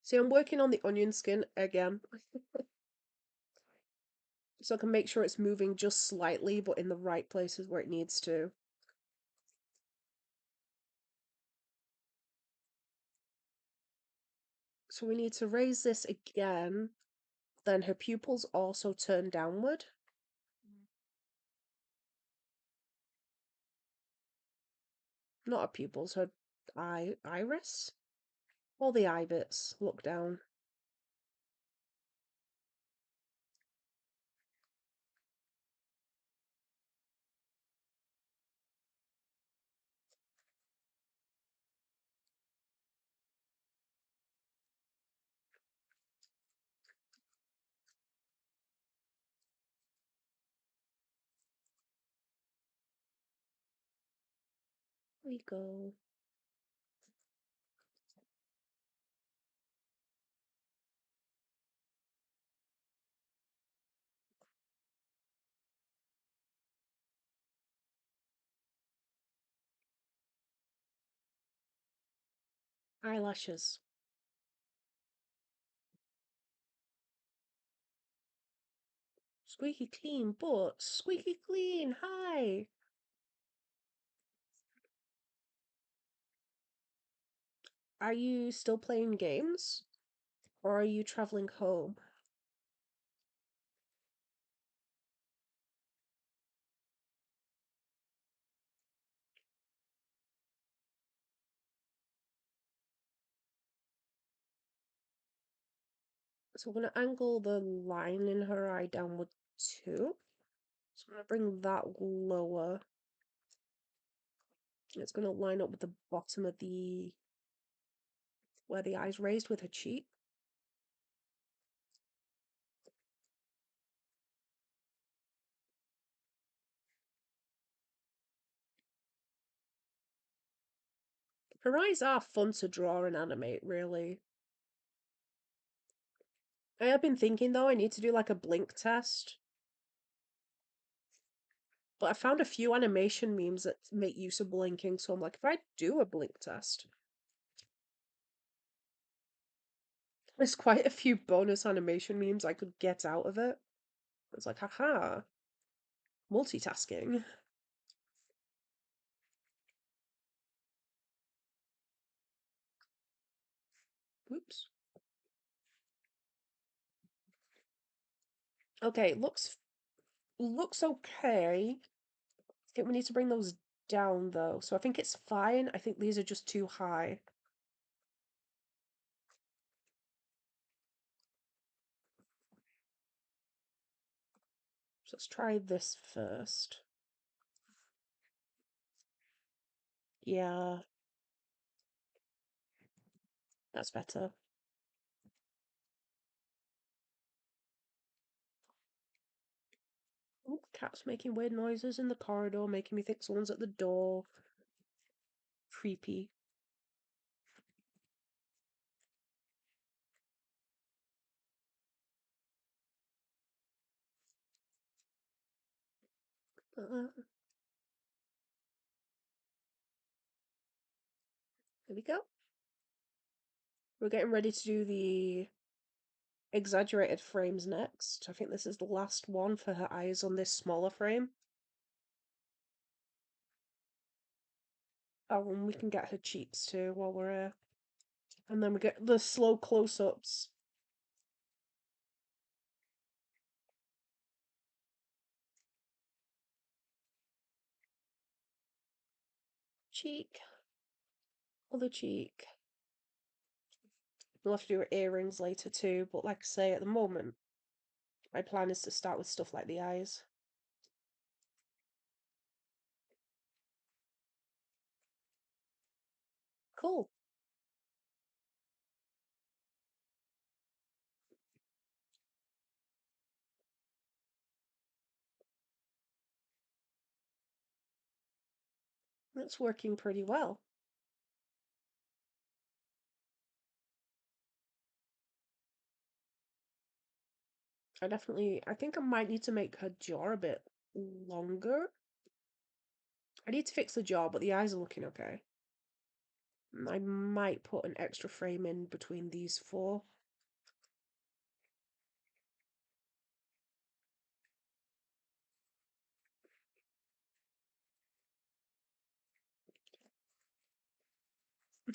See, I'm working on the onion skin again, so I can make sure it's moving just slightly, but in the right places where it needs to. So we need to raise this again. Then her pupils also turn downward. Not her pupils, her iris. All the eye bits look down. There we go. Eyelashes. Squeaky clean, but squeaky clean. Hi. Are you still playing games? Or are you traveling home? So I'm going to angle the line in her eye downward too. So I'm going to bring that lower. It's going to line up with the bottom of where the eye's raised with her cheek. Her eyes are fun to draw and animate, really. I have been thinking though, I need to do like a blink test. But I found a few animation memes that make use of blinking, so I'm like, if I do a blink test, there's quite a few bonus animation memes I could get out of it. It's like, haha, multitasking. Oops. Okay, looks okay. I think we need to bring those down though. So I think it's fine. I think these are just too high. So let's try this first. Yeah, that's better. Ooh, cat's making weird noises in the corridor, making me think someone's at the door. Creepy. There we go. We're getting ready to do the exaggerated frames next. I think this is the last one for her eyes on this smaller frame. Oh, and we can get her cheeks too while we're here. And then we get the slow close-ups. Cheek. Other cheek. We'll have to do her earrings later too, but like I say, at the moment, my plan is to start with stuff like the eyes. Cool. That's working pretty well. I think I might need to make her jaw a bit longer. I need to fix the jaw, but the eyes are looking okay. I might put an extra frame in between these four.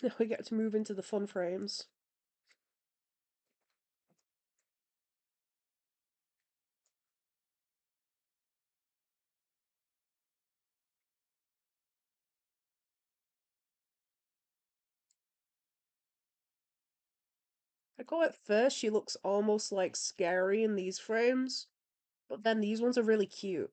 Now we get to move into the fun frames. I go at first, she looks almost like scary in these frames, but then these ones are really cute.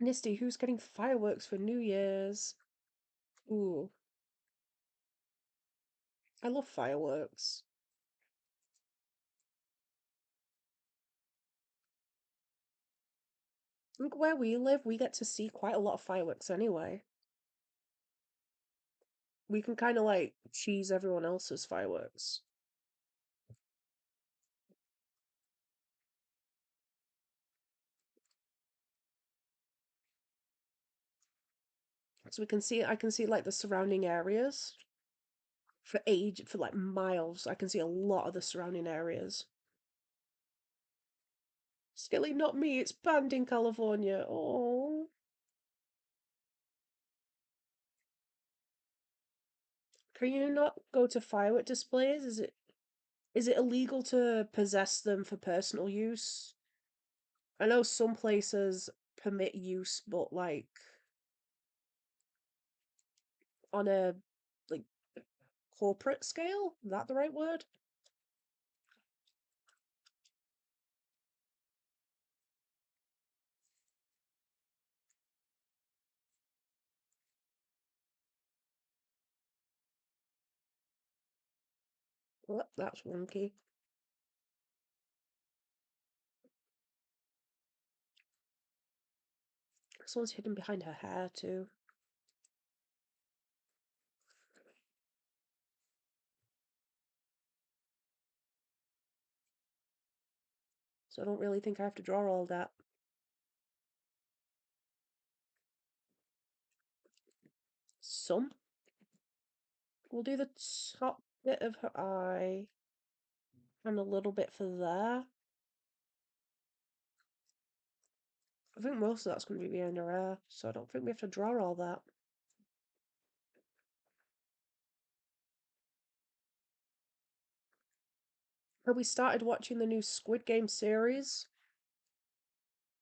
Nisty, who's getting fireworks for New Year's? Ooh, I love fireworks. Look, where we live, we get to see quite a lot of fireworks anyway. We can kind of like cheese everyone else's fireworks. So we can see, I can see like the surrounding areas for like miles. I can see a lot of the surrounding areas. Silly, not me. It's banned in California. Oh, can you not go to firework displays? Is it illegal to possess them for personal use? I know some places permit use, but like on a like corporate scale. Is that the right word? Oh, that's wonky. Someone's hidden behind her hair too. So I don't really think I have to draw all that. Some. We'll do the top bit of her eye and a little bit for there. I think most of that's going to be behind her hair, so I don't think we have to draw all that. Have we started watching the new Squid Game series?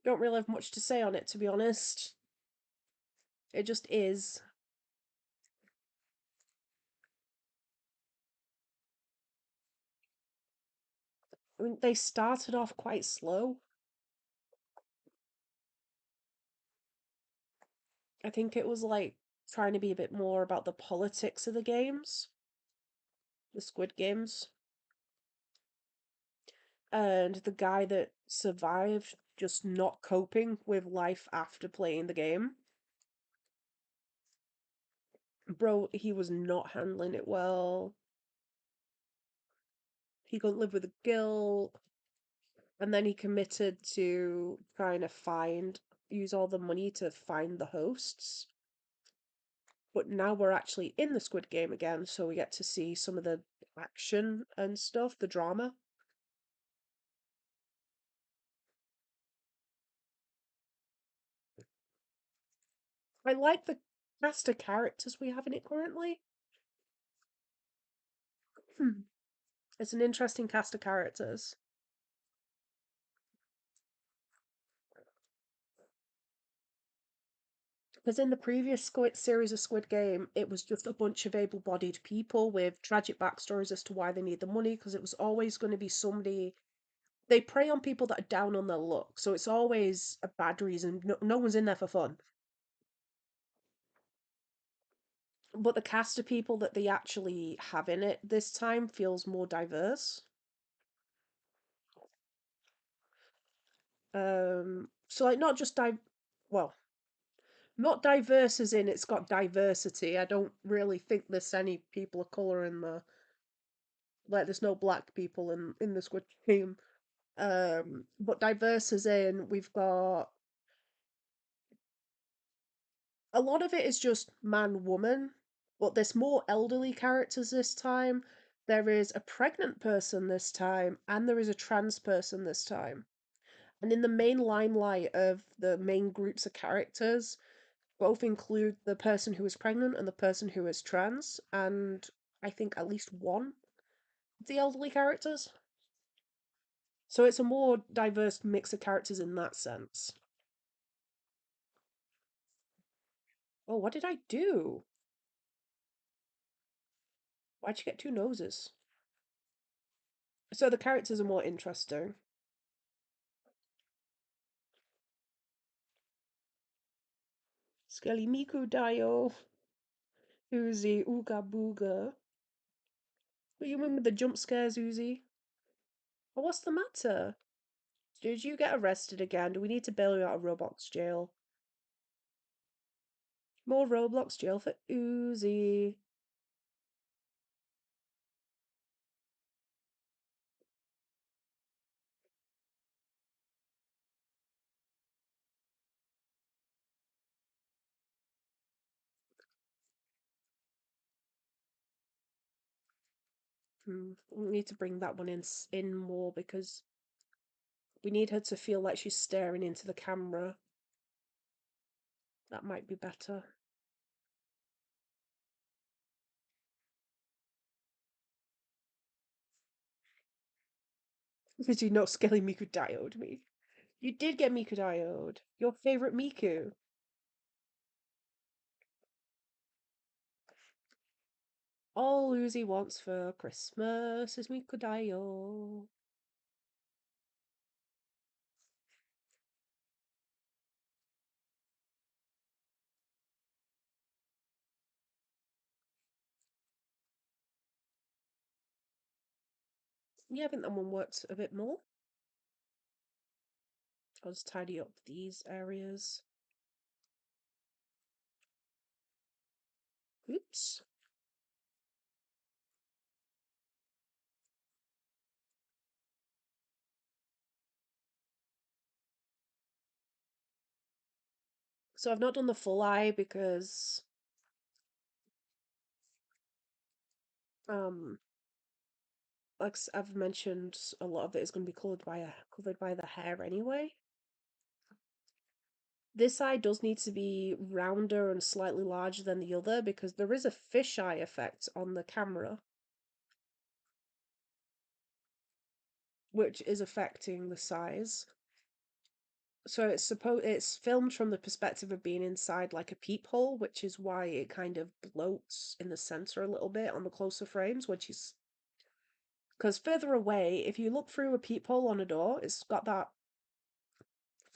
Don't really have much to say on it, to be honest. It just is. I mean, they started off quite slow. I think it was like trying to be a bit more about the politics of the games, the Squid Games. And the guy that survived just not coping with life after playing the game. Bro, he was not handling it well. He couldn't live with the guilt. And then he committed to trying to use all the money to find the hosts. But now we're actually in the Squid Game again, so we get to see some of the action and stuff, the drama. I like the cast of characters we have in it currently. It's an interesting cast of characters. Because in the previous series of Squid Game, it was just a bunch of able bodied people with tragic backstories as to why they need the money, because it was always going to be somebody. They prey on people that are down on their luck, so it's always a bad reason. No one's in there for fun. But the cast of people that they actually have in it this time feels more diverse. So like not just well, not diverse as in it's got diversity. I don't really think there's any people of color in the like there's no black people in the Squid Game. But diverse as in we've got a lot of it is just man woman, but there's more elderly characters this time. There is a pregnant person this time, and there is a trans person this time. And in the main limelight of the main groups of characters, both include the person who is pregnant and the person who is trans, and I think at least one of the elderly characters. So it's a more diverse mix of characters in that sense. Oh, what did I do? Why'd you get two noses? So the characters are more interesting. Skelly Miku Dio, Uzi, Ooga Booga. What you mean with the jump scares, Uzi? Oh, what's the matter? Did you get arrested again? Do we need to bail you out of Roblox jail? More Roblox jail for Uzi. We need to bring that one in more because we need her to feel like she's staring into the camera. That might be better. Did you not Skelly Miku dioed me? You did get Miku dioed. Your favorite Miku. All Uzi wants for Christmas is Mikudayo. Yeah, I think that one works a bit more. I'll just tidy up these areas. Oops. So I've not done the full eye because um like I've mentioned, a lot of it is going to be covered by the hair anyway. This eye does need to be rounder and slightly larger than the other because there is a fisheye effect on the camera, which is affecting the size. So it's filmed from the perspective of being inside like a peephole, which is why it kind of bloats in the center a little bit on the closer frames, which is because further away, if you look through a peephole on a door, it's got that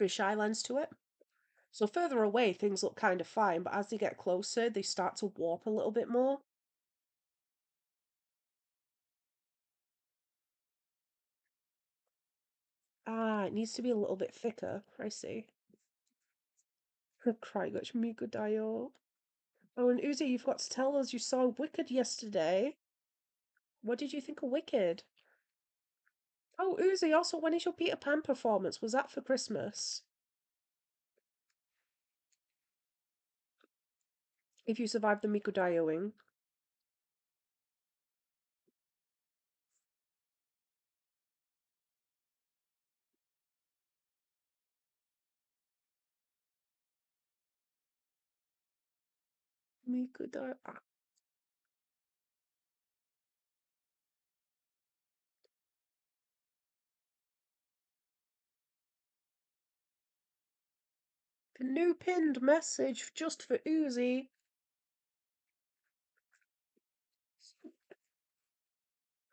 fisheye lens to it. So further away, things look kind of fine, but as they get closer, they start to warp a little bit more. Ah, it needs to be a little bit thicker. I see. Crying much Miku Dayo. Oh, and Uzi, you've got to tell us you saw Wicked yesterday. What did you think of Wicked? Oh, Uzi, also, when is your Peter Pan performance? Was that for Christmas? If you survive the Miku Dayoing. Miku Dayo. The new pinned message just for Uzi.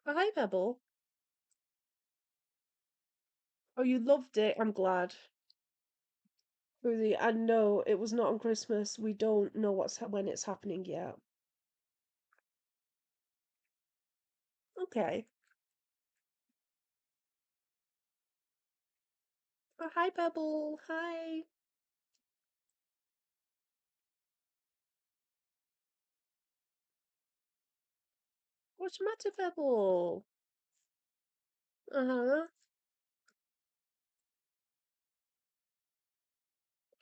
Oh, hi, Pebble. Oh, you loved it. I'm glad. Uzi, I know it was not on Christmas. We don't know when it's happening yet. Okay. Oh, hi, Pebble. Hi. What's the matter, Pebble? Uh-huh.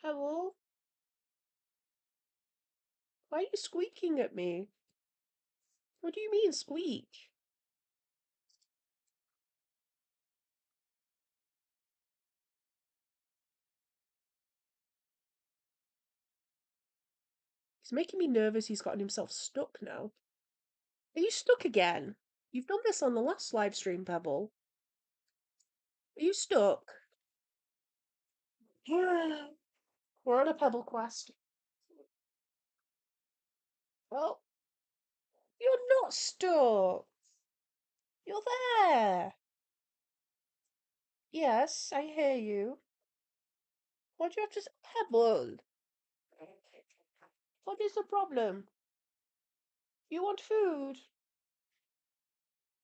Pebble? Why are you squeaking at me? What do you mean, squeak? He's making me nervous. He's gotten himself stuck now. Are you stuck again? You've done this on the last live stream, Pebble. Are you stuck? We're on a Pebble quest. Oh, you're not stuck. You're there. Yes, I hear you. Why do you have to Pebble? What is the problem? You want food?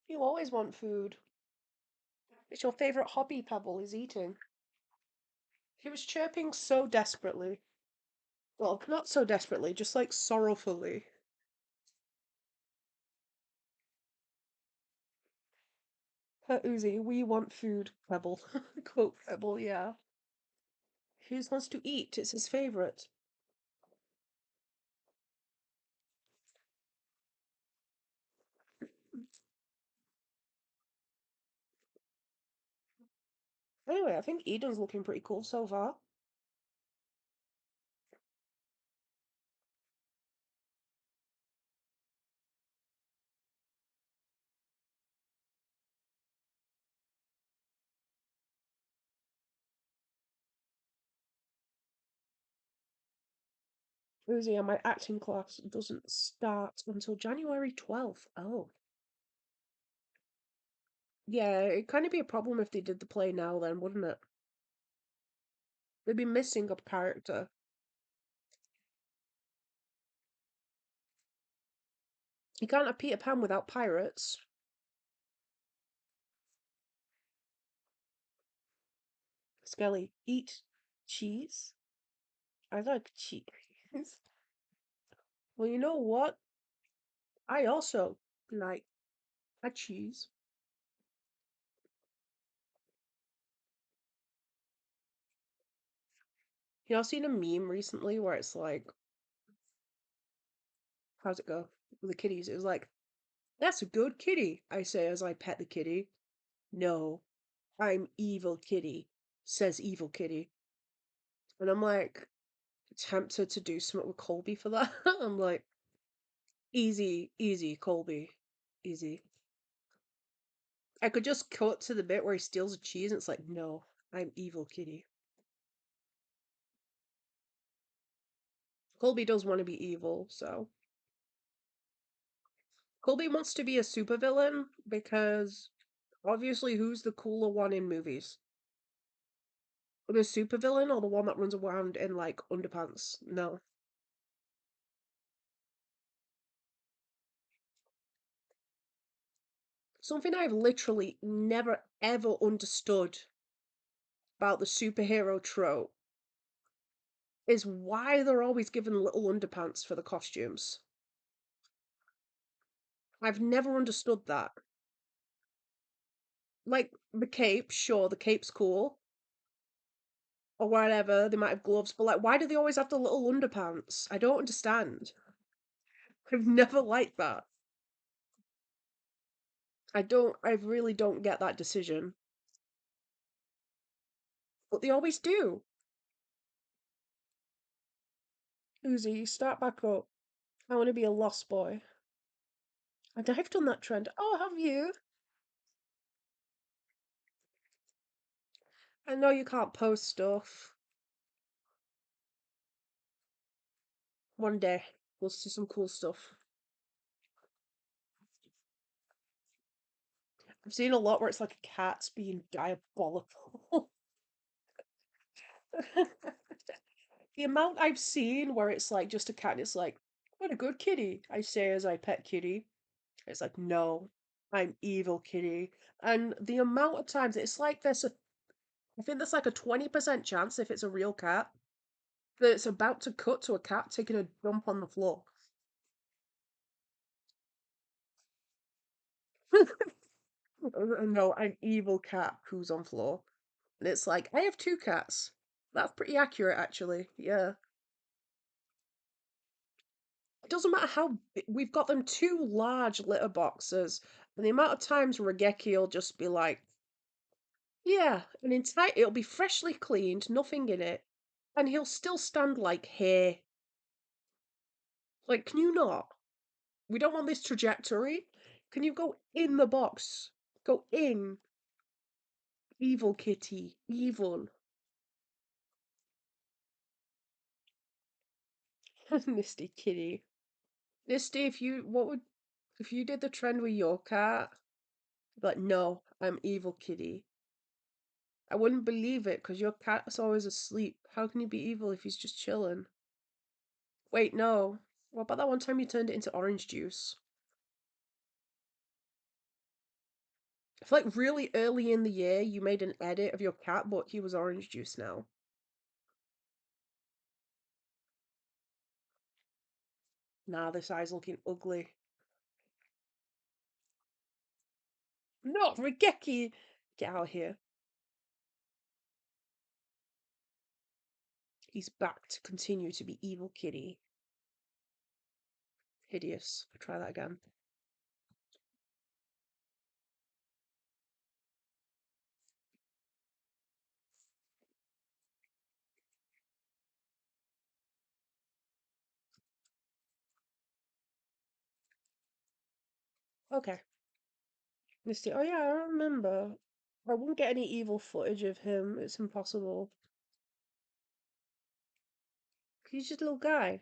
You always want food. It's your favorite hobby, Pebble, is eating. He was chirping so desperately. Well, not so desperately, just like sorrowfully. Uzi, we want food, Pebble. Quote Pebble, yeah. He just wants to eat, it's his favorite. Anyway, I think Eden's looking pretty cool so far. Uzi, and my acting class doesn't start until January 12th. Oh. Yeah, it'd kind of be a problem if they did the play now then, wouldn't it? They'd be missing a character. You can't have Peter Pan without pirates. Skelly, eat cheese? I like cheese. Well, you know what? I also like a cheese. You know, I've seen a meme recently where it's like, how's it go? With the kitties. It was like, that's a good kitty, I say as I pet the kitty. No, I'm evil kitty, says evil kitty. And I'm like tempted to do something with Colby for that. I'm like, easy, easy, Colby. Easy. I could just cut to the bit where he steals a cheese and it's like, no, I'm evil kitty. Colby does want to be evil, so. Colby wants to be a supervillain because obviously who's the cooler one in movies? The supervillain or the one that runs around in like underpants? No. Something I've literally never ever understood about the superhero trope is why they're always given little underpants for the costumes. I've never understood that. Like the cape, sure, the cape's cool, or whatever, they might have gloves, but like, why do they always have the little underpants? I don't understand. I've never liked that. I really don't get that decision. But they always do. Uzi, start back up. I want to be a lost boy. And I've done that trend. Oh, have you? I know you can't post stuff. One day, we'll see some cool stuff. I've seen a lot where it's like a cat's being diabolical. The amount I've seen where it's like just a cat and it's like, what a good kitty, I say as I pet kitty. It's like, no, I'm evil kitty. And the amount of times it's like I think there's like a 20% chance if it's a real cat that it's about to cut to a cat taking a dump on the floor. No, I'm evil cat who's on floor. And it's like, I have two cats. That's pretty accurate, actually. Yeah. It doesn't matter how we've got them two large litter boxes, and the amount of times Regeki will just be like, yeah, an entire it'll be freshly cleaned, nothing in it, and he'll still stand like here. Like, can you not? We don't want this trajectory. Can you go in the box? Go in. Evil kitty. Evil. Misty kitty. Misty, if you did the trend with your cat, but no, I'm evil kitty. I wouldn't believe it because your cat's always asleep. How can you be evil if he's just chilling? Wait, no. What about that one time you turned it into orange juice? I feel like really early in the year you made an edit of your cat, but he was orange juice now. Nah, this eye's looking ugly. No, Regeki! Get out of here. He's back to continue to be evil kitty. Hideous. Try that again. Okay. Misty. Oh yeah, I remember. I wouldn't get any evil footage of him. It's impossible. He's just a little guy.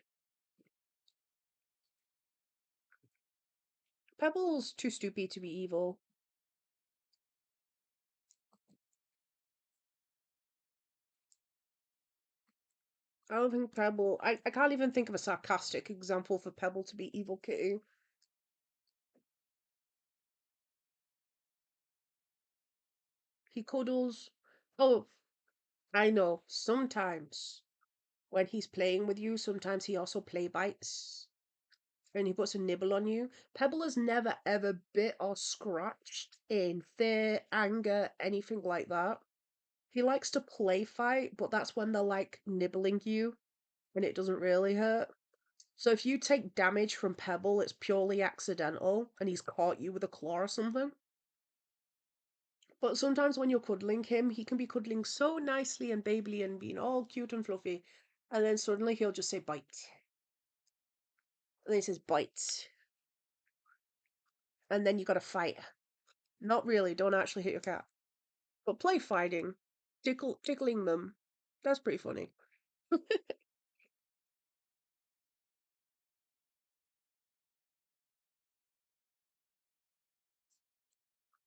Pebble's too stupid to be evil. I don't think Pebble. I can't even think of a sarcastic example for Pebble to be evil kitty. He cuddles. Oh, I know. Sometimes when he's playing with you, sometimes he also play bites and he puts a nibble on you. Pebble has never ever bit or scratched in fear, anger, anything like that. He likes to play fight, but that's when they're like nibbling you and it doesn't really hurt. So if you take damage from Pebble, it's purely accidental and he's caught you with a claw or something. But sometimes when you're cuddling him, he can be cuddling so nicely and babyly and being all cute and fluffy. And then suddenly he'll just say bite. And then he says bite. And then you gotta fight. Not really, don't actually hit your cat. But play fighting. Tickling them. That's pretty funny.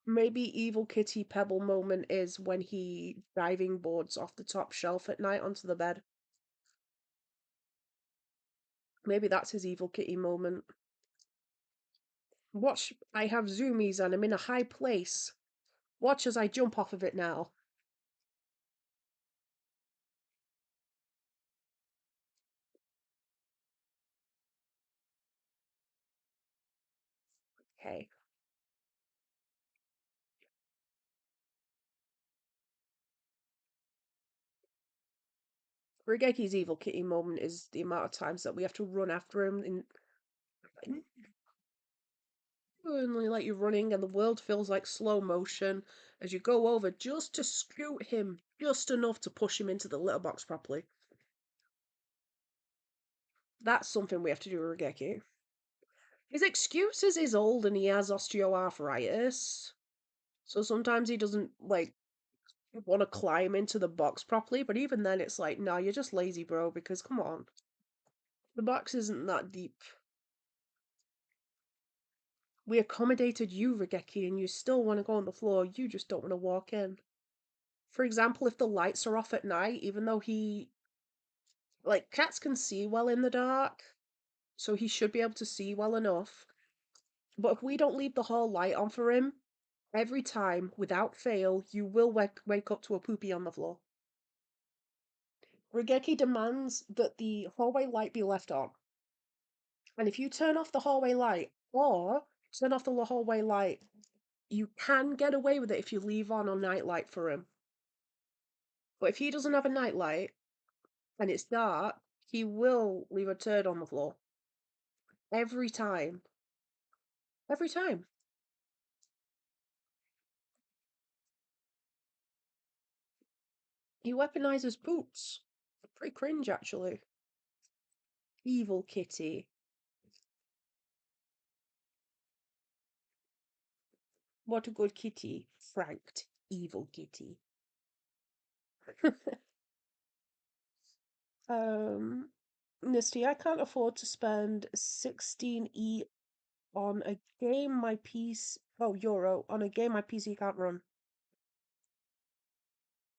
Maybe Evil Kitty Pebble moment is when he diving boards off the top shelf at night onto the bed. Maybe that's his Evil Kitty moment. Watch, I have zoomies and I'm in a high place. Watch as I jump off of it now. Okay. Rigeki's Evil Kitty moment is the amount of times that we have to run after him and like you're running and the world feels like slow motion as you go over just to scoot him just enough to push him into the litter box properly. That's something we have to do with Rigeki. His excuse is he's old and he has osteoarthritis. So sometimes he doesn't like want to climb into the box properly, but even then it's like, nah, you're just lazy, bro, because come on. The box isn't that deep. We accommodated you, Rigeki, and you still want to go on the floor. You just don't want to walk in. For example, if the lights are off at night, even though he, like, cats can see well in the dark, so he should be able to see well enough. But if we don't leave the hall light on for him, every time, without fail, you will wake up to a poopy on the floor. Rigeki demands that the hallway light be left on. And if you turn off the hallway light, or turn off the hallway light, you can get away with it if you leave on a night light for him. But if he doesn't have a night light and it's dark, he will leave a turd on the floor. Every time. Every time. He weaponizes poops. Pretty cringe, actually. Evil kitty. What a good kitty. Franked. Evil kitty. um, Misty, I can't afford to spend 16 on a game my PC. Oh, euro. On a game my PC can't run.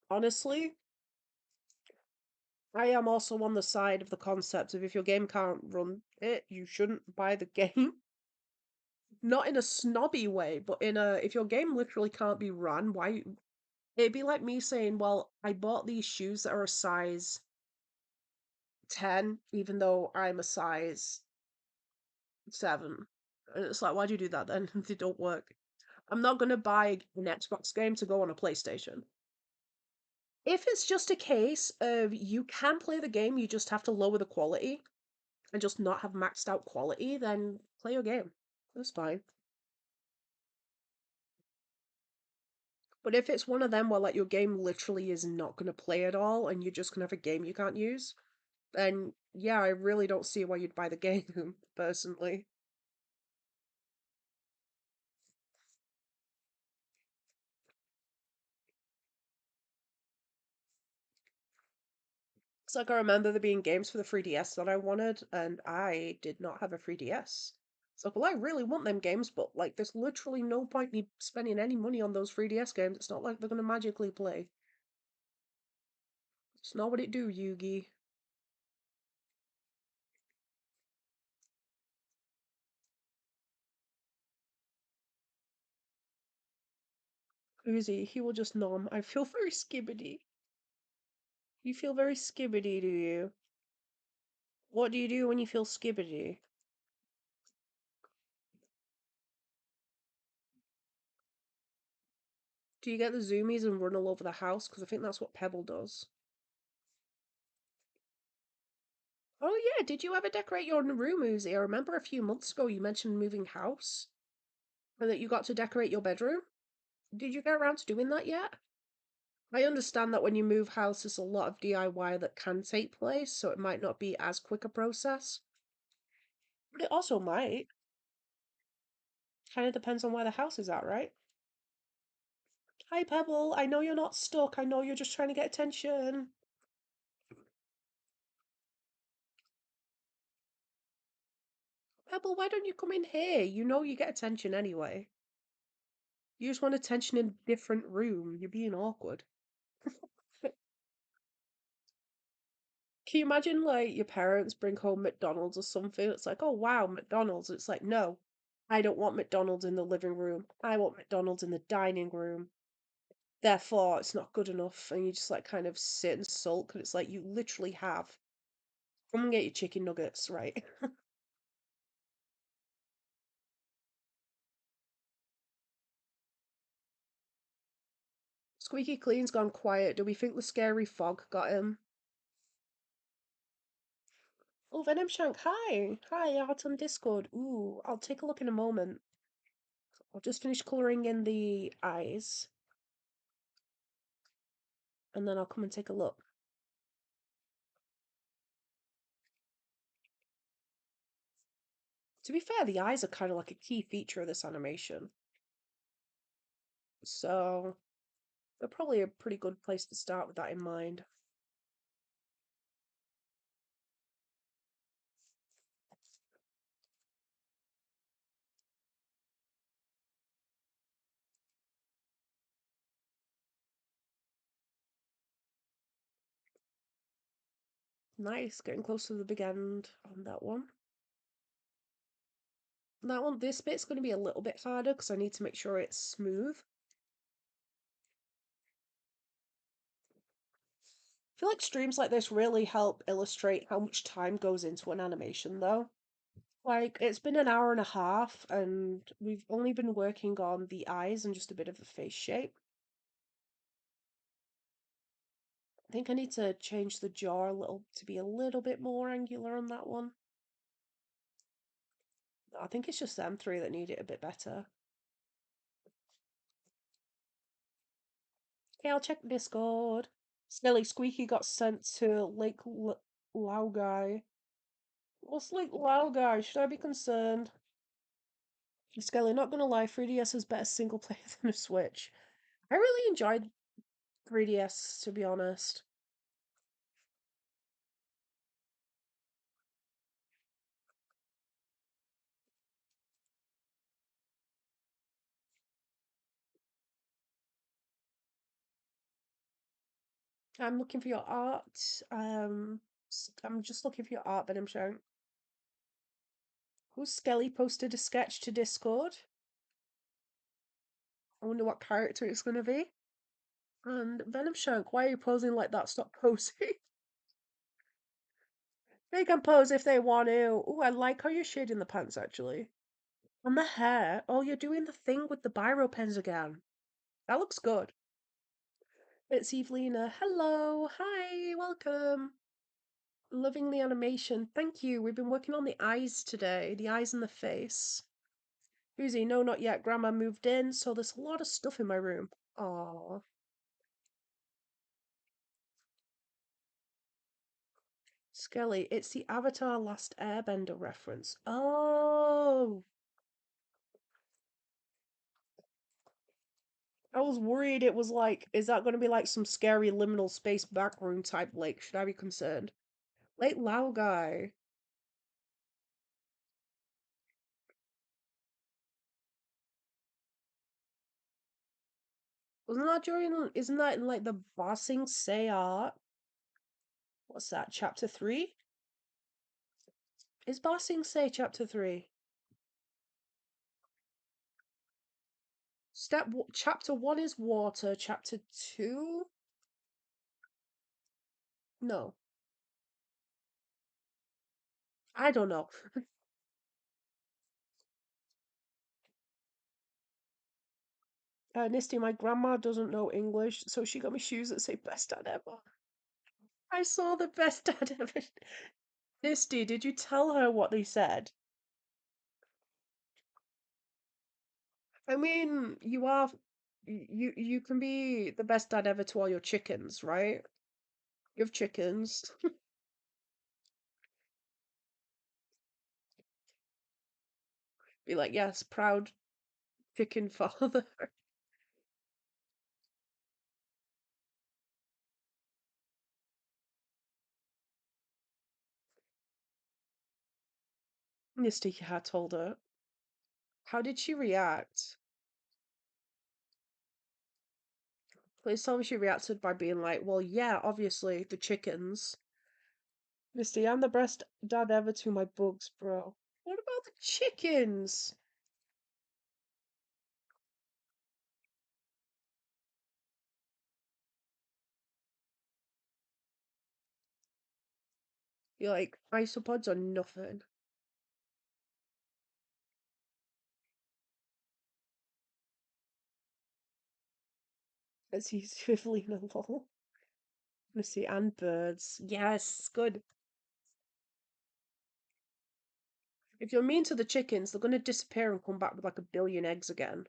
Honestly, I am also on the side of the concept of if your game can't run it, you shouldn't buy the game. Not in a snobby way, but in a if your game literally can't be run, why it'd be like me saying, well, I bought these shoes that are a size 10, even though I'm a size 7. And it's like, why'd you do that then? They don't work. I'm not gonna buy an Xbox game to go on a PlayStation. If it's just a case of you can play the game, you just have to lower the quality and just not have maxed out quality, then play your game. That's fine. But if it's one of them where like your game literally is not gonna play at all and you're just gonna have a game you can't use, then yeah, I really don't see why you'd buy the game, personally. It's like I remember there being games for the 3DS that I wanted, and I did not have a 3DS. So, well, I really want them games, but like, there's literally no point me spending any money on those 3DS games. It's not like they're gonna magically play. It's not what it do, Yugi. Uzi, he will just nom. I feel very skibbity. You feel very skibbity, do you? What do you do when you feel skibbity? Do you get the zoomies and run all over the house? Because I think that's what Pebble does. Oh yeah, did you ever decorate your room, Uzi? I remember a few months ago you mentioned moving house and that you got to decorate your bedroom. Did you get around to doing that yet? I understand that when you move house, there's a lot of DIY that can take place, so it might not be as quick a process. But it also might. Kind of depends on where the house is at, right? Hi, Pebble. I know you're not stuck. I know you're just trying to get attention. Pebble, why don't you come in here? You know you get attention anyway. You just want attention in a different room. You're being awkward. Can you imagine, like, your parents bring home McDonald's or something? It's like, oh, wow, McDonald's. It's like, no, I don't want McDonald's in the living room. I want McDonald's in the dining room. Therefore, it's not good enough. And you just, like, kind of sit and sulk. And it's like, you literally have. Come and get your chicken nuggets, right? Squeaky Clean's gone quiet. Do we think the scary fog got him? Oh, Venom Shank, hi! Hi, out on Discord. Ooh, I'll take a look in a moment. I'll just finish colouring in the eyes, and then I'll come and take a look. To be fair, the eyes are kind of like a key feature of this animation, so they're probably a pretty good place to start with that in mind. Nice, getting close to the big end on that one. That one, this bit's going to be a little bit harder because I need to make sure it's smooth. I feel like streams like this really help illustrate how much time goes into an animation, though. Like, it's been an hour and a half, and we've only been working on the eyes and just a bit of the face shape. I think I need to change the jaw a little to be a little bit more angular on that one. I think it's just them three that need it a bit better. Okay, I'll check Discord. Silly Squeaky got sent to Laogai. What's Lake Laogai? Should I be concerned? Skelly, not gonna lie, 3DS is better single player than a Switch. I really enjoyed 3DS, to be honest. I'm looking for your art. I'm just looking for your art that I'm showing. Who's Skelly posted a sketch to Discord? I wonder what character it's gonna be. And Venom Shank, why are you posing like that? Stop posing. They can pose if they want to. Oh, I like how you're shading the pants actually. And the hair. Oh, you're doing the thing with the biro pens again. That looks good. It's Evelina. Hello. Hi. Welcome. Loving the animation. Thank you. We've been working on the eyes today. The eyes and the face. Uzi, no, not yet. Grandma moved in, so there's a lot of stuff in my room. Aww. Skelly, it's the Avatar Last Airbender reference. Oh, I was worried it was like, is that going to be like some scary liminal space backroom type lake? Should I be concerned? Lake Lao guy. isn't that in like the Bossing Say art? What's that, chapter 3? Is Bossing Say chapter 3? Chapter 1 is water, chapter 2? No, I don't know. Nisty, my grandma doesn't know English, so she got me shoes that say best dad ever. I saw the best dad ever. Nisty, did you tell her what they said? I mean, you can be the best dad ever to all your chickens, right? You have chickens. Be like, yes, proud chicken father. Misty Cat told her. How did she react? Please tell me she reacted by being like, well, yeah, obviously, the chickens. Misty, I'm the best dad ever to my bugs, bro. What about the chickens? You're like, isopods are nothing. As he's swiveling along. Misty, and birds. Yes, good. If you're mean to the chickens, they're gonna disappear and come back with like a billion eggs again.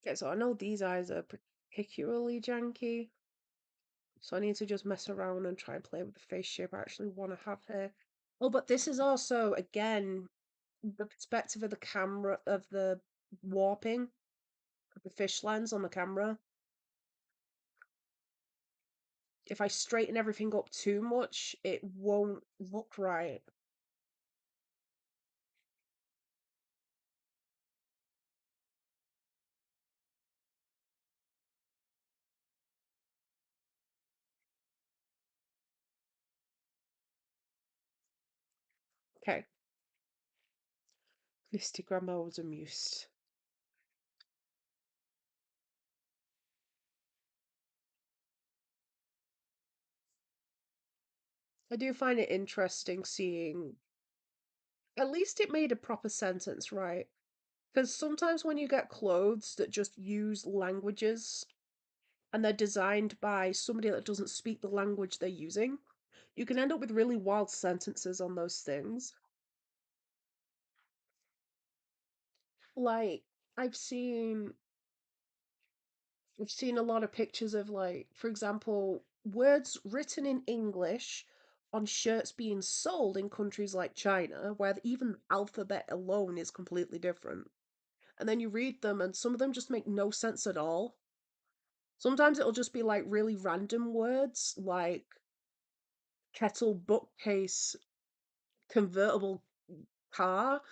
Okay, so I know these eyes are particularly janky, so I need to just mess around and try and play with the face shape I actually want to have here. Oh, but this is also, again, the perspective of the camera, of the warping of the fish lens on the camera. If I straighten everything up too much, it won't look right. Okay, Misty Grandma was amused. I do find it interesting seeing, at least it made a proper sentence, right? Because sometimes when you get clothes that just use languages and they're designed by somebody that doesn't speak the language they're using, you can end up with really wild sentences on those things. Like, I've seen I've seen a lot of pictures of, like, for example, words written in English on shirts being sold in countries like China, where even the alphabet alone is completely different. And then you read them, and some of them just make no sense at all. Sometimes it'll just be like really random words, like kettle, bookcase, convertible car.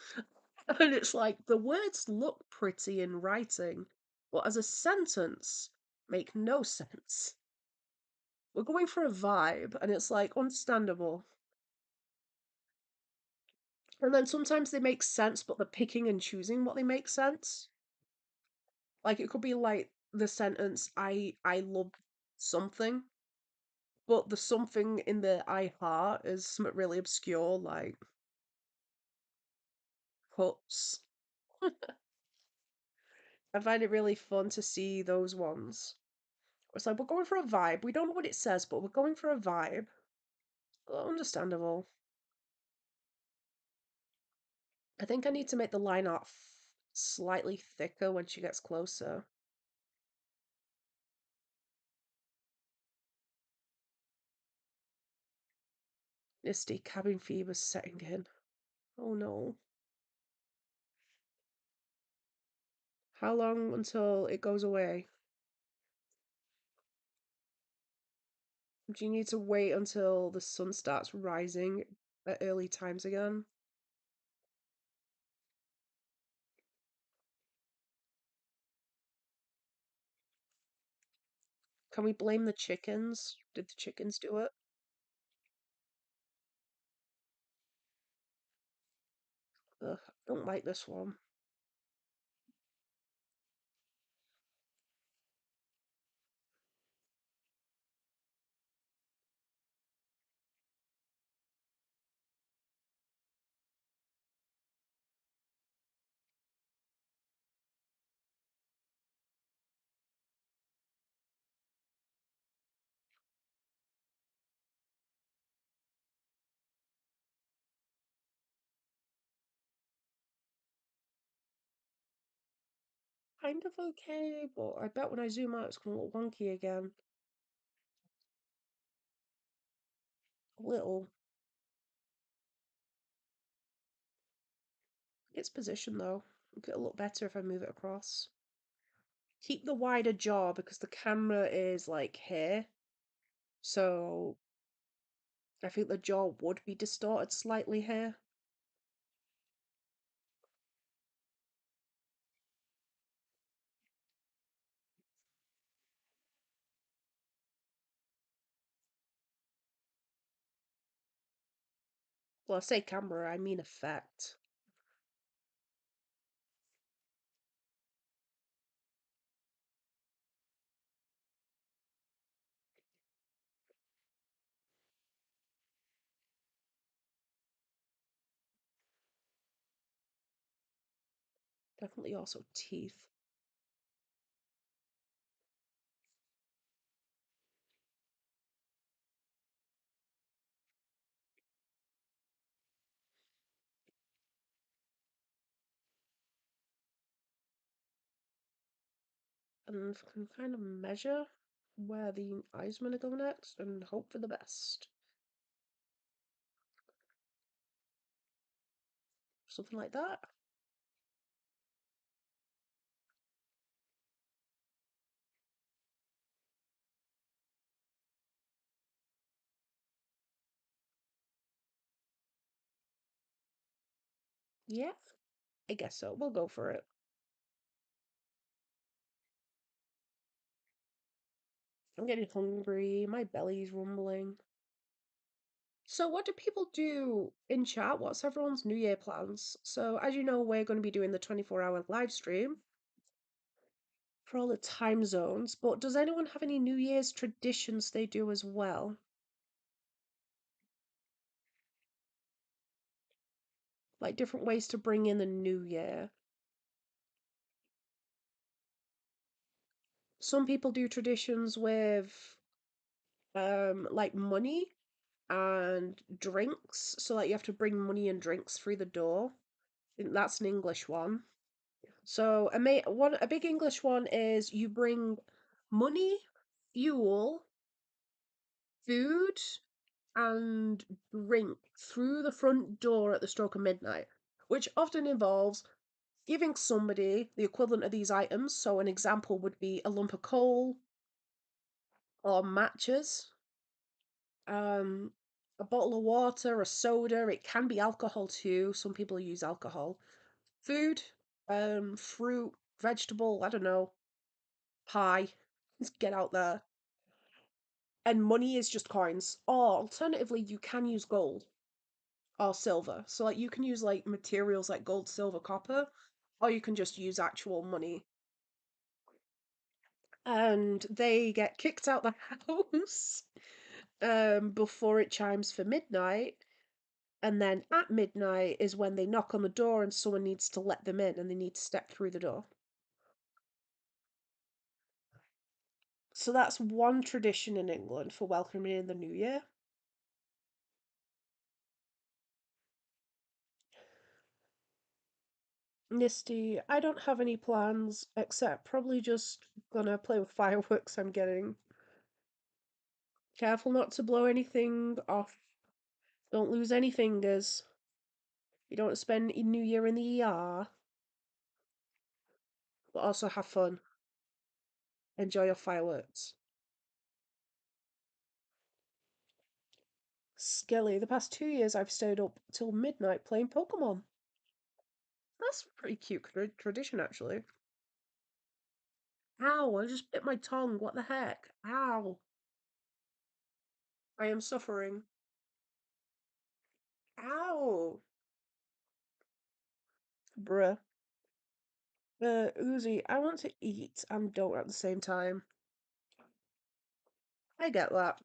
And it's like the words look pretty in writing, but as a sentence, make no sense. We're going for a vibe, and it's like understandable. And then sometimes they make sense, but they're picking and choosing what they make sense. Like it could be like the sentence, I love something, but the something in the I heart is something really obscure, like cups. I find it really fun to see those ones. It's like we're going for a vibe. We don't know what it says, but we're going for a vibe. Understandable. I think I need to make the line art slightly thicker when she gets closer. Misty, cabin fever setting in. Oh no. How long until it goes away? Do you need to wait until the sun starts rising at early times again? Can we blame the chickens? Did the chickens do it? Ugh, I don't like this one. Kind of okay, but I bet when I zoom out it's gonna look wonky again. A little. Its position though. It'll look better if I move it across. Keep the wider jaw because the camera is like here. So I think the jaw would be distorted slightly here. Well, I say camera, I mean effect. Definitely also teeth. And can kind of measure where the eyes gonna go next and hope for the best. Something like that. Yeah, I guess so. We'll go for it. I'm getting hungry. My belly's rumbling. So, what do people do in chat? What's everyone's New Year plans? So, as you know, we're going to be doing the 24-hour live stream for all the time zones. But does anyone have any New Year's traditions they do as well? Like different ways to bring in the new year? Some people do traditions with like money and drinks. So like you have to bring money and drinks through the door. I think that's an English one. So a big English one is you bring money, fuel, food, and drink through the front door at the stroke of midnight, which often involves giving somebody the equivalent of these items. So an example would be a lump of coal or matches, um, a bottle of water, a soda. It can be alcohol too. Some people use alcohol. Food, fruit, vegetable, I don't know, pie. Let's get out there. And money is just coins. Or alternatively, you can use gold or silver. So like you can use like materials like gold, silver, copper, or you can just use actual money. And they get kicked out the house before it chimes for midnight. And then at midnight is when they knock on the door and someone needs to let them in and they need to step through the door. So that's one tradition in England for welcoming in the new year. Misty, I don't have any plans except probably just gonna play with fireworks I'm getting. Careful not to blow anything off. Don't lose any fingers. You don't want to spend New Year in the ER, but also have fun. Enjoy your fireworks. Skelly, the past 2 years I've stayed up till midnight playing Pokemon. That's a pretty cute tradition, actually. Ow, I just bit my tongue. What the heck? Ow. I am suffering. Ow. Bruh. Uzi, I want to eat and don't at the same time. I get that.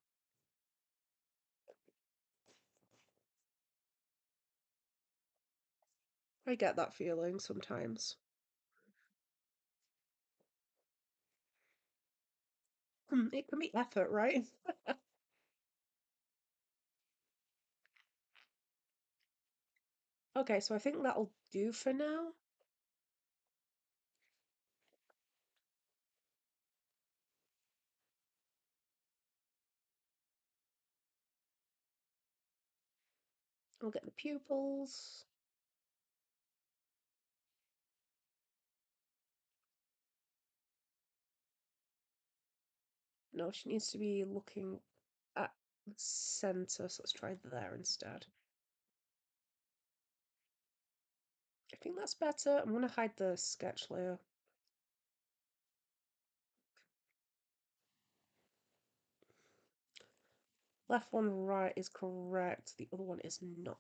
I get that feeling sometimes. It can be effort, right? Okay, so I think that'll do for now. I'll get the pupils. No, she needs to be looking at the center, so let's try there instead. I think that's better. I'm gonna hide the sketch layer. Left one, right is correct. The other one is not.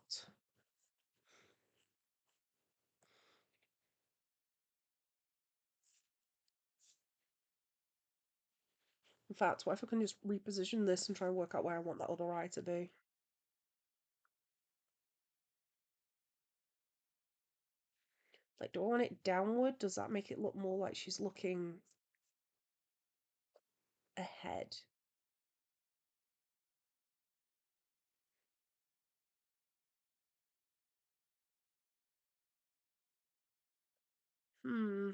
In fact, what if I can just reposition this and try and work out where I want that other eye to be? Like, do I want it downward? Does that make it look more like she's looking ahead? Hmm.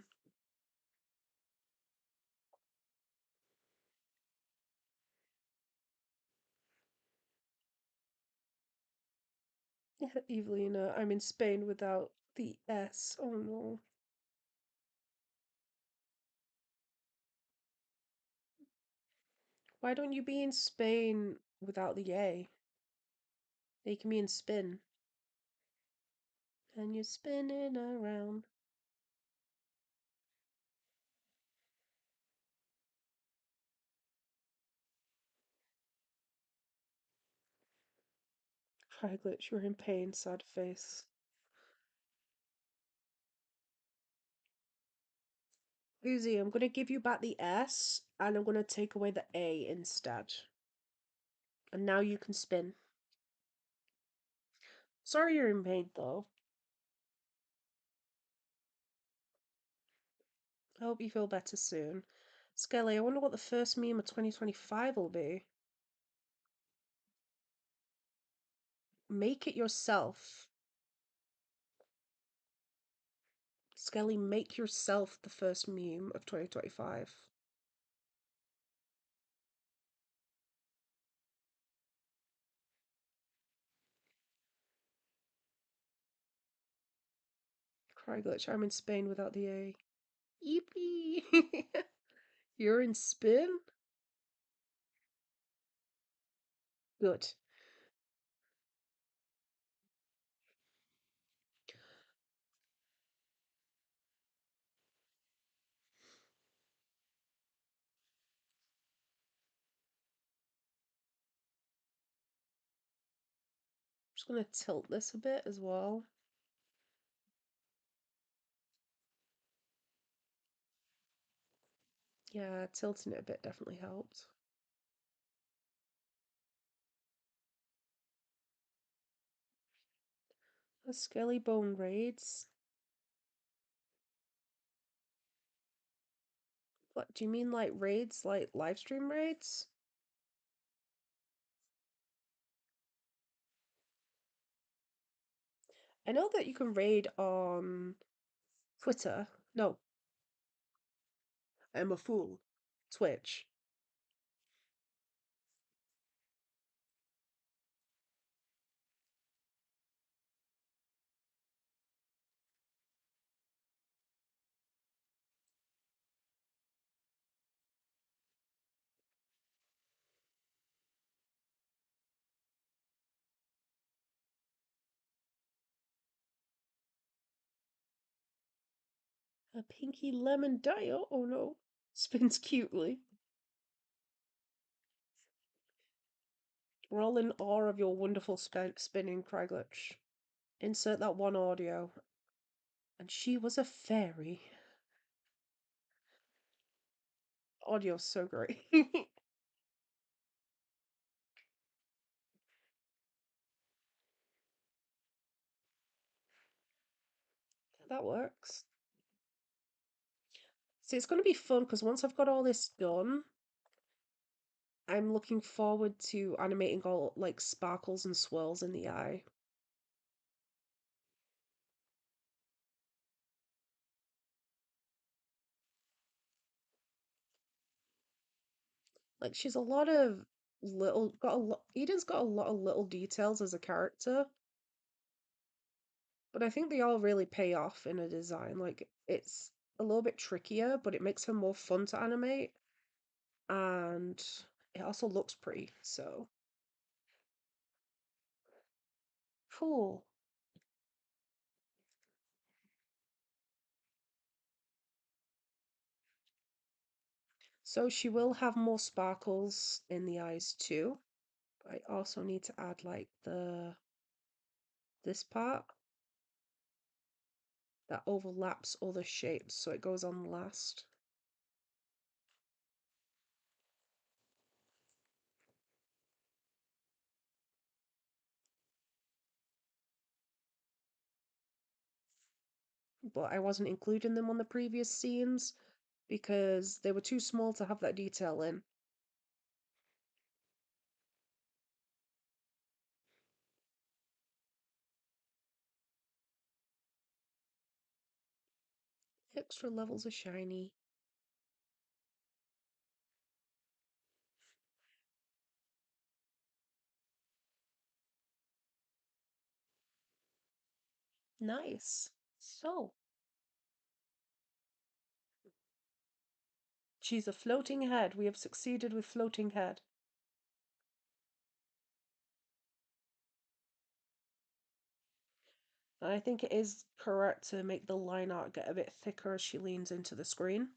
Evelina, I'm in Spain without the S. Oh no. Why don't you be in Spain without the A? Making me in spin. And you're spinning around. Try glitch, you're in pain, sad face. Uzi, I'm gonna give you back the S and I'm gonna take away the A instead. And now you can spin. Sorry you're in pain though. I hope you feel better soon. Skelly, I wonder what the first meme of 2025 will be. Make it yourself. Skelly, make yourself the first meme of 2025. Cry glitch, I'm in Spain without the A. Yippee! You're in spin? Good. Just gonna tilt this a bit as well. Yeah, tilting it a bit definitely helped. A Skelly Bone raids. What do you mean, like raids, like live stream raids? I know that you can raid on Twitter. No, I'm a fool. Twitch. A pinky lemon dial? Oh no. Spins cutely. We're all in awe of your wonderful spinning, Cryglitch. Insert that one audio. And she was a fairy. Audio's so great. That works. See, it's going to be fun because once I've got all this done, I'm looking forward to animating all like sparkles and swirls in the eye. Like she's a lot of got a lot. Eden's got a lot of little details as a character, but I think they all really pay off in a design. Like it's a little bit trickier, but it makes her more fun to animate, and it also looks pretty. So cool. So she will have more sparkles in the eyes too. I also need to add like this part that overlaps other shapes, so it goes on last. But I wasn't including them on the previous scenes because they were too small to have that detail in. Extra levels of shiny. Nice. So, she's a floating head. We have succeeded with floating head. I think it is correct to make the line art get a bit thicker as she leans into the screen.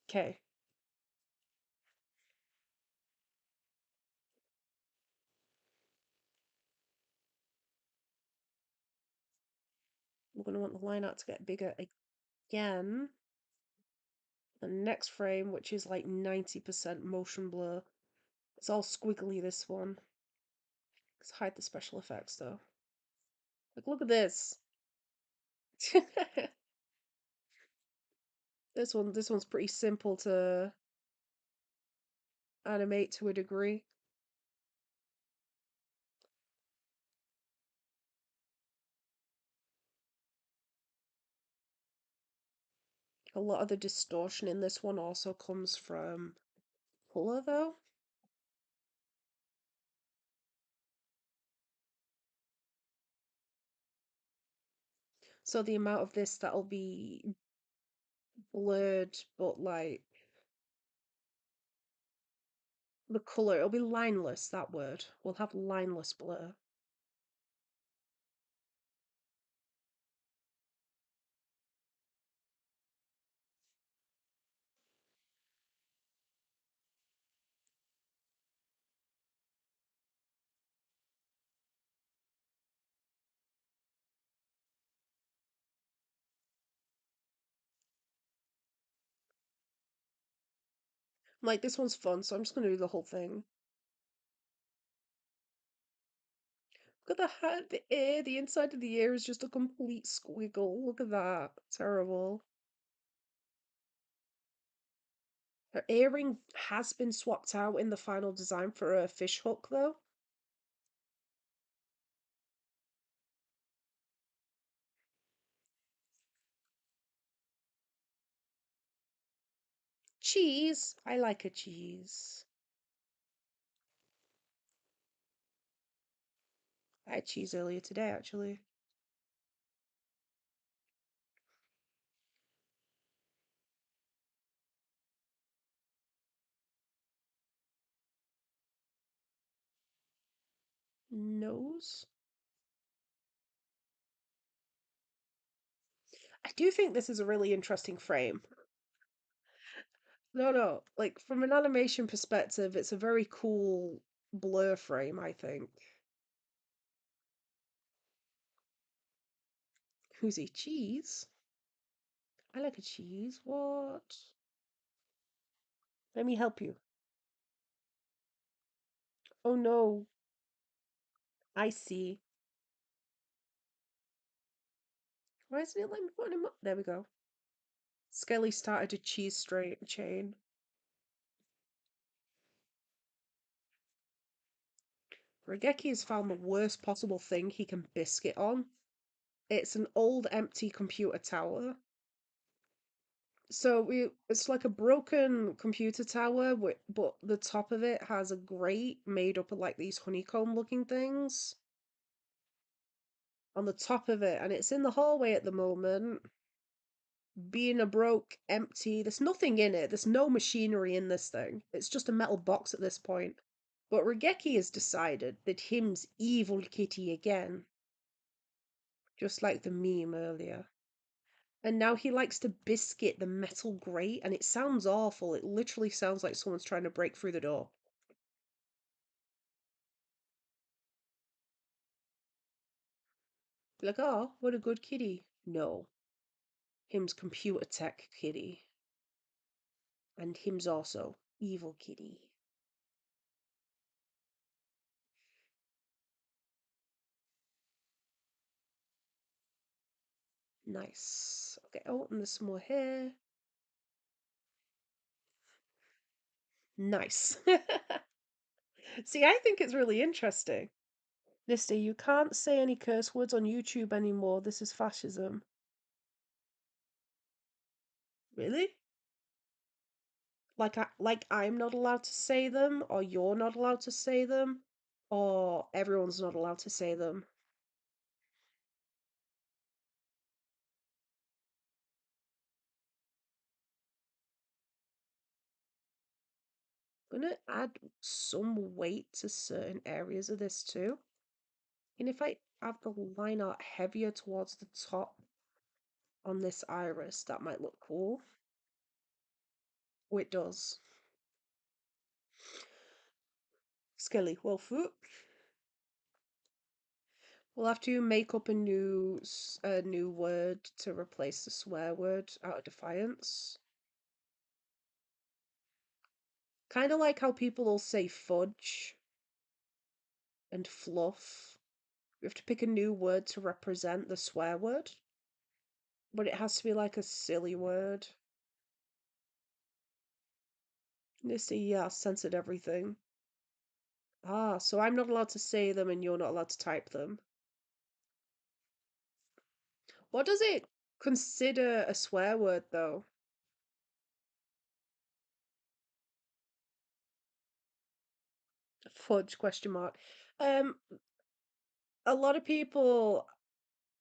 Okay. We're going to want the line art to get bigger again. The next frame, which is like 90% motion blur. It's all squiggly, this one. Let's hide the special effects though. Like, look at this. This one's pretty simple to animate to a degree. A lot of the distortion in this one also comes from color though. So the amount of this that'll be blurred, but like the color, it'll be lineless, that word. We'll have lineless blur. Like, this one's fun, so I'm just gonna do the whole thing. Look at the hat, the ear, the inside of the ear is just a complete squiggle. Look at that. Terrible. Her earring has been swapped out in the final design for a fish hook, though. Cheese. I like a cheese. I had cheese earlier today, actually. Nose. I do think this is a really interesting frame. No, no, like from an animation perspective, it's a very cool blur frame, I think. Who's he? Cheese? I like a cheese. What? Let me help you. Oh no, I see. Why isn't it letting me put him up? There we go. Skelly started a cheese straight chain. Regeki has found the worst possible thing he can biscuit on. It's an old empty computer tower. It's like a broken computer tower, but the top of it has a grate made up of like these honeycomb looking things on the top of it, and it's in the hallway at the moment, being a broke, empty. There's nothing in it. There's no machinery in this thing. It's just a metal box at this point. But Regeki has decided that him's evil kitty again, just like the meme earlier. And now he likes to biscuit the metal grate, and it sounds awful. It literally sounds like someone's trying to break through the door. Like, oh, what a good kitty. No, him's computer tech kitty. And him's also evil kitty. Nice. Okay, oh, and there's some more here. Nice. See, I think it's really interesting. Misty, you can't say any curse words on YouTube anymore. This is fascism. Really? Like I'm not allowed to say them, or you're not allowed to say them, or everyone's not allowed to say them. I'm gonna add some weight to certain areas of this too. And if I have the line art heavier towards the top on this iris, that might look cool. Oh, it does. Skelly, well, foot. We'll have to make up a new word to replace the swear word out of defiance. Kind of like how people will say fudge and fluff. We have to pick a new word to represent the swear word, but it has to be like a silly word. You see, yeah, censored everything. Ah, so I'm not allowed to say them and you're not allowed to type them. What does it consider a swear word though? Fudge question mark. Um, a lot of people,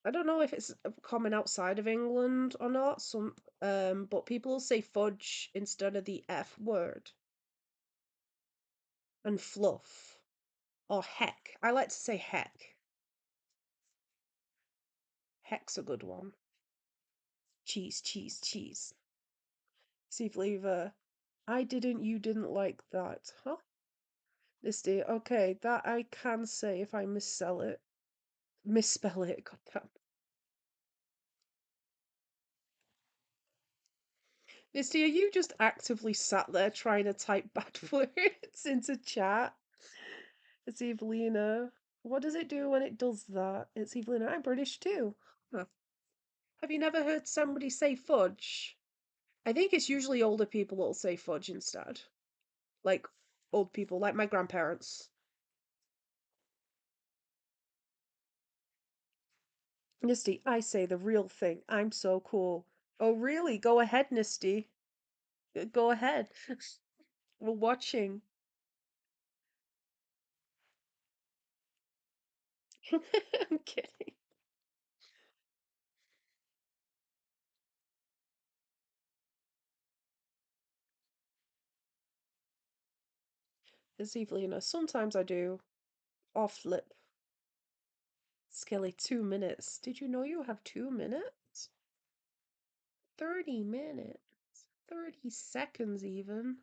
I don't know if it's common outside of England or not, but people say fudge instead of the F word. And fluff. Or heck. I like to say heck. Heck's a good one. Cheese, cheese, cheese. See flavor. I didn't, you didn't like that. Huh? This day. Okay, that I can say if I misspell it. Misspell it, goddamn. Misty, are you just actively sat there trying to type bad words into chat? It's Evelina. What does it do when it does that? It's Evelina. I'm British too. Huh. Have you never heard somebody say fudge? I think it's usually older people that'll say fudge instead. Like old people, like my grandparents. Nisty, I say the real thing. I'm so cool. Oh, really? Go ahead, Nisty. Go ahead. We're watching. I'm kidding. It's Evelina. Sometimes I do. Off lip. Skelly, 2 minutes. Did you know you have 2 minutes? 30 minutes. 30 seconds, even.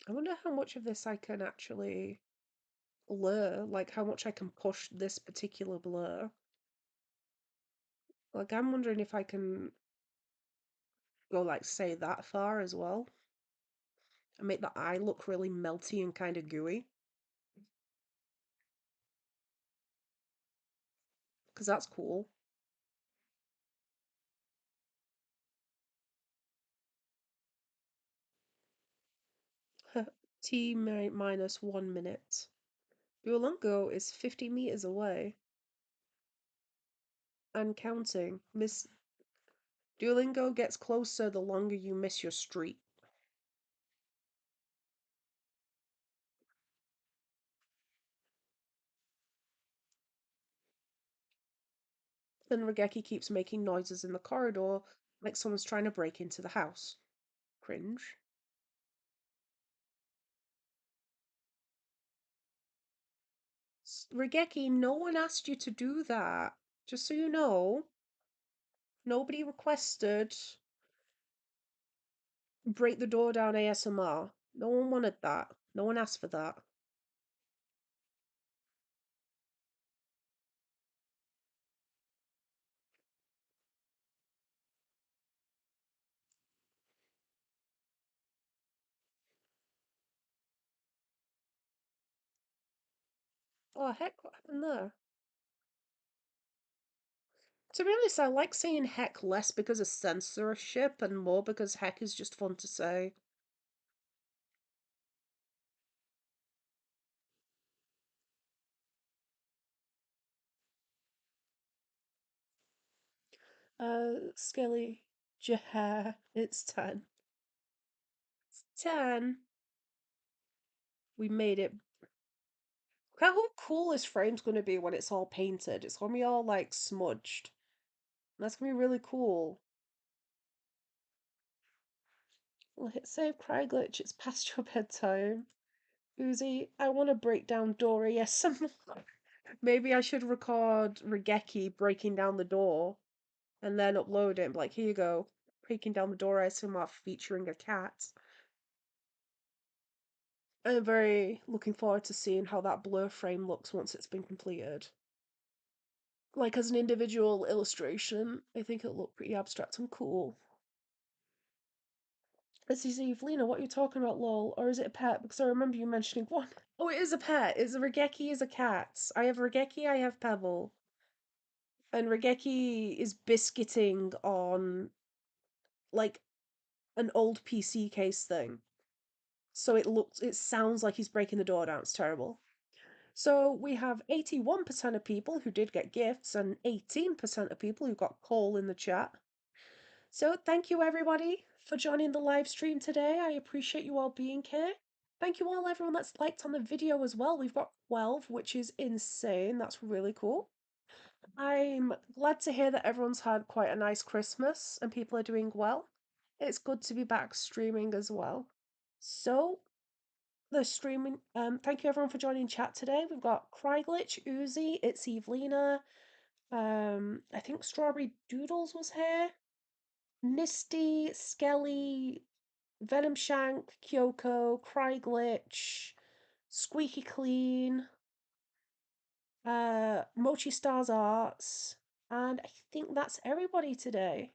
I wonder how much of this I can actually blur, like how much I can push this particular blur. Like, I'm wondering if I can go, like, say that far as well and make the eye look really melty and kind of gooey. Because that's cool. T minus 1 minute. Duolingo is 50 meters away and counting. Miss Duolingo gets closer the longer you miss your street. Then Regeki keeps making noises in the corridor like someone's trying to break into the house. Cringe. Regeki, no one asked you to do that. Just so you know, nobody requested break the door down ASMR. No one wanted that. No one asked for that. Oh, heck, what happened there? To be honest, I like saying heck less because of censorship and more because heck is just fun to say. Skelly, Jah, it's 10. It's 10. We made it. Look how cool this frame's gonna be when it's all painted. It's gonna be all like smudged. That's gonna be really cool. We'll hit save, cry glitch, it's past your bedtime. Uzi, I want to break down Dora, yes. Maybe I should record Regeki breaking down the door and then upload it. Like, here you go, breaking down the door ASMR featuring a cat. I'm very looking forward to seeing how that blur frame looks once it's been completed. Like, as an individual illustration, I think it'll look pretty abstract and cool. This is Evelina, what are you talking about, lol? Or is it a pet? Because I remember you mentioning one. Oh, it is a pet. It's a Regeki is a cat. I have Regeki, I have Pebble. And Regeki is biscuiting on like an old PC case thing. So it sounds like he's breaking the door down. It's terrible. So we have 81% of people who did get gifts and 18% of people who got coal in the chat. So thank you everybody for joining the live stream today. I appreciate you all being here. Thank you all everyone that's liked on the video as well. We've got 12, which is insane. That's really cool. I'm glad to hear that everyone's had quite a nice Christmas and people are doing well. It's good to be back streaming as well. So, the streaming, thank you everyone for joining chat today. We've got Cryglitch, Uzi, It's Evelina, I think Strawberry Doodles was here, Misty, Skelly, Venom Shank, Kyoko, Cryglitch, Squeaky Clean, Mochi Stars Arts, and I think that's everybody today.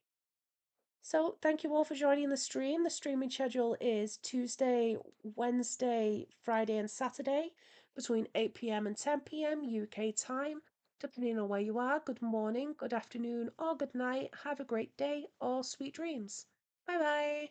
So thank you all for joining the stream. The streaming schedule is Tuesday, Wednesday, Friday, and Saturday between 8 p.m. and 10 p.m. UK time. Depending on where you are, good morning, good afternoon, or good night. Have a great day or sweet dreams. Bye bye.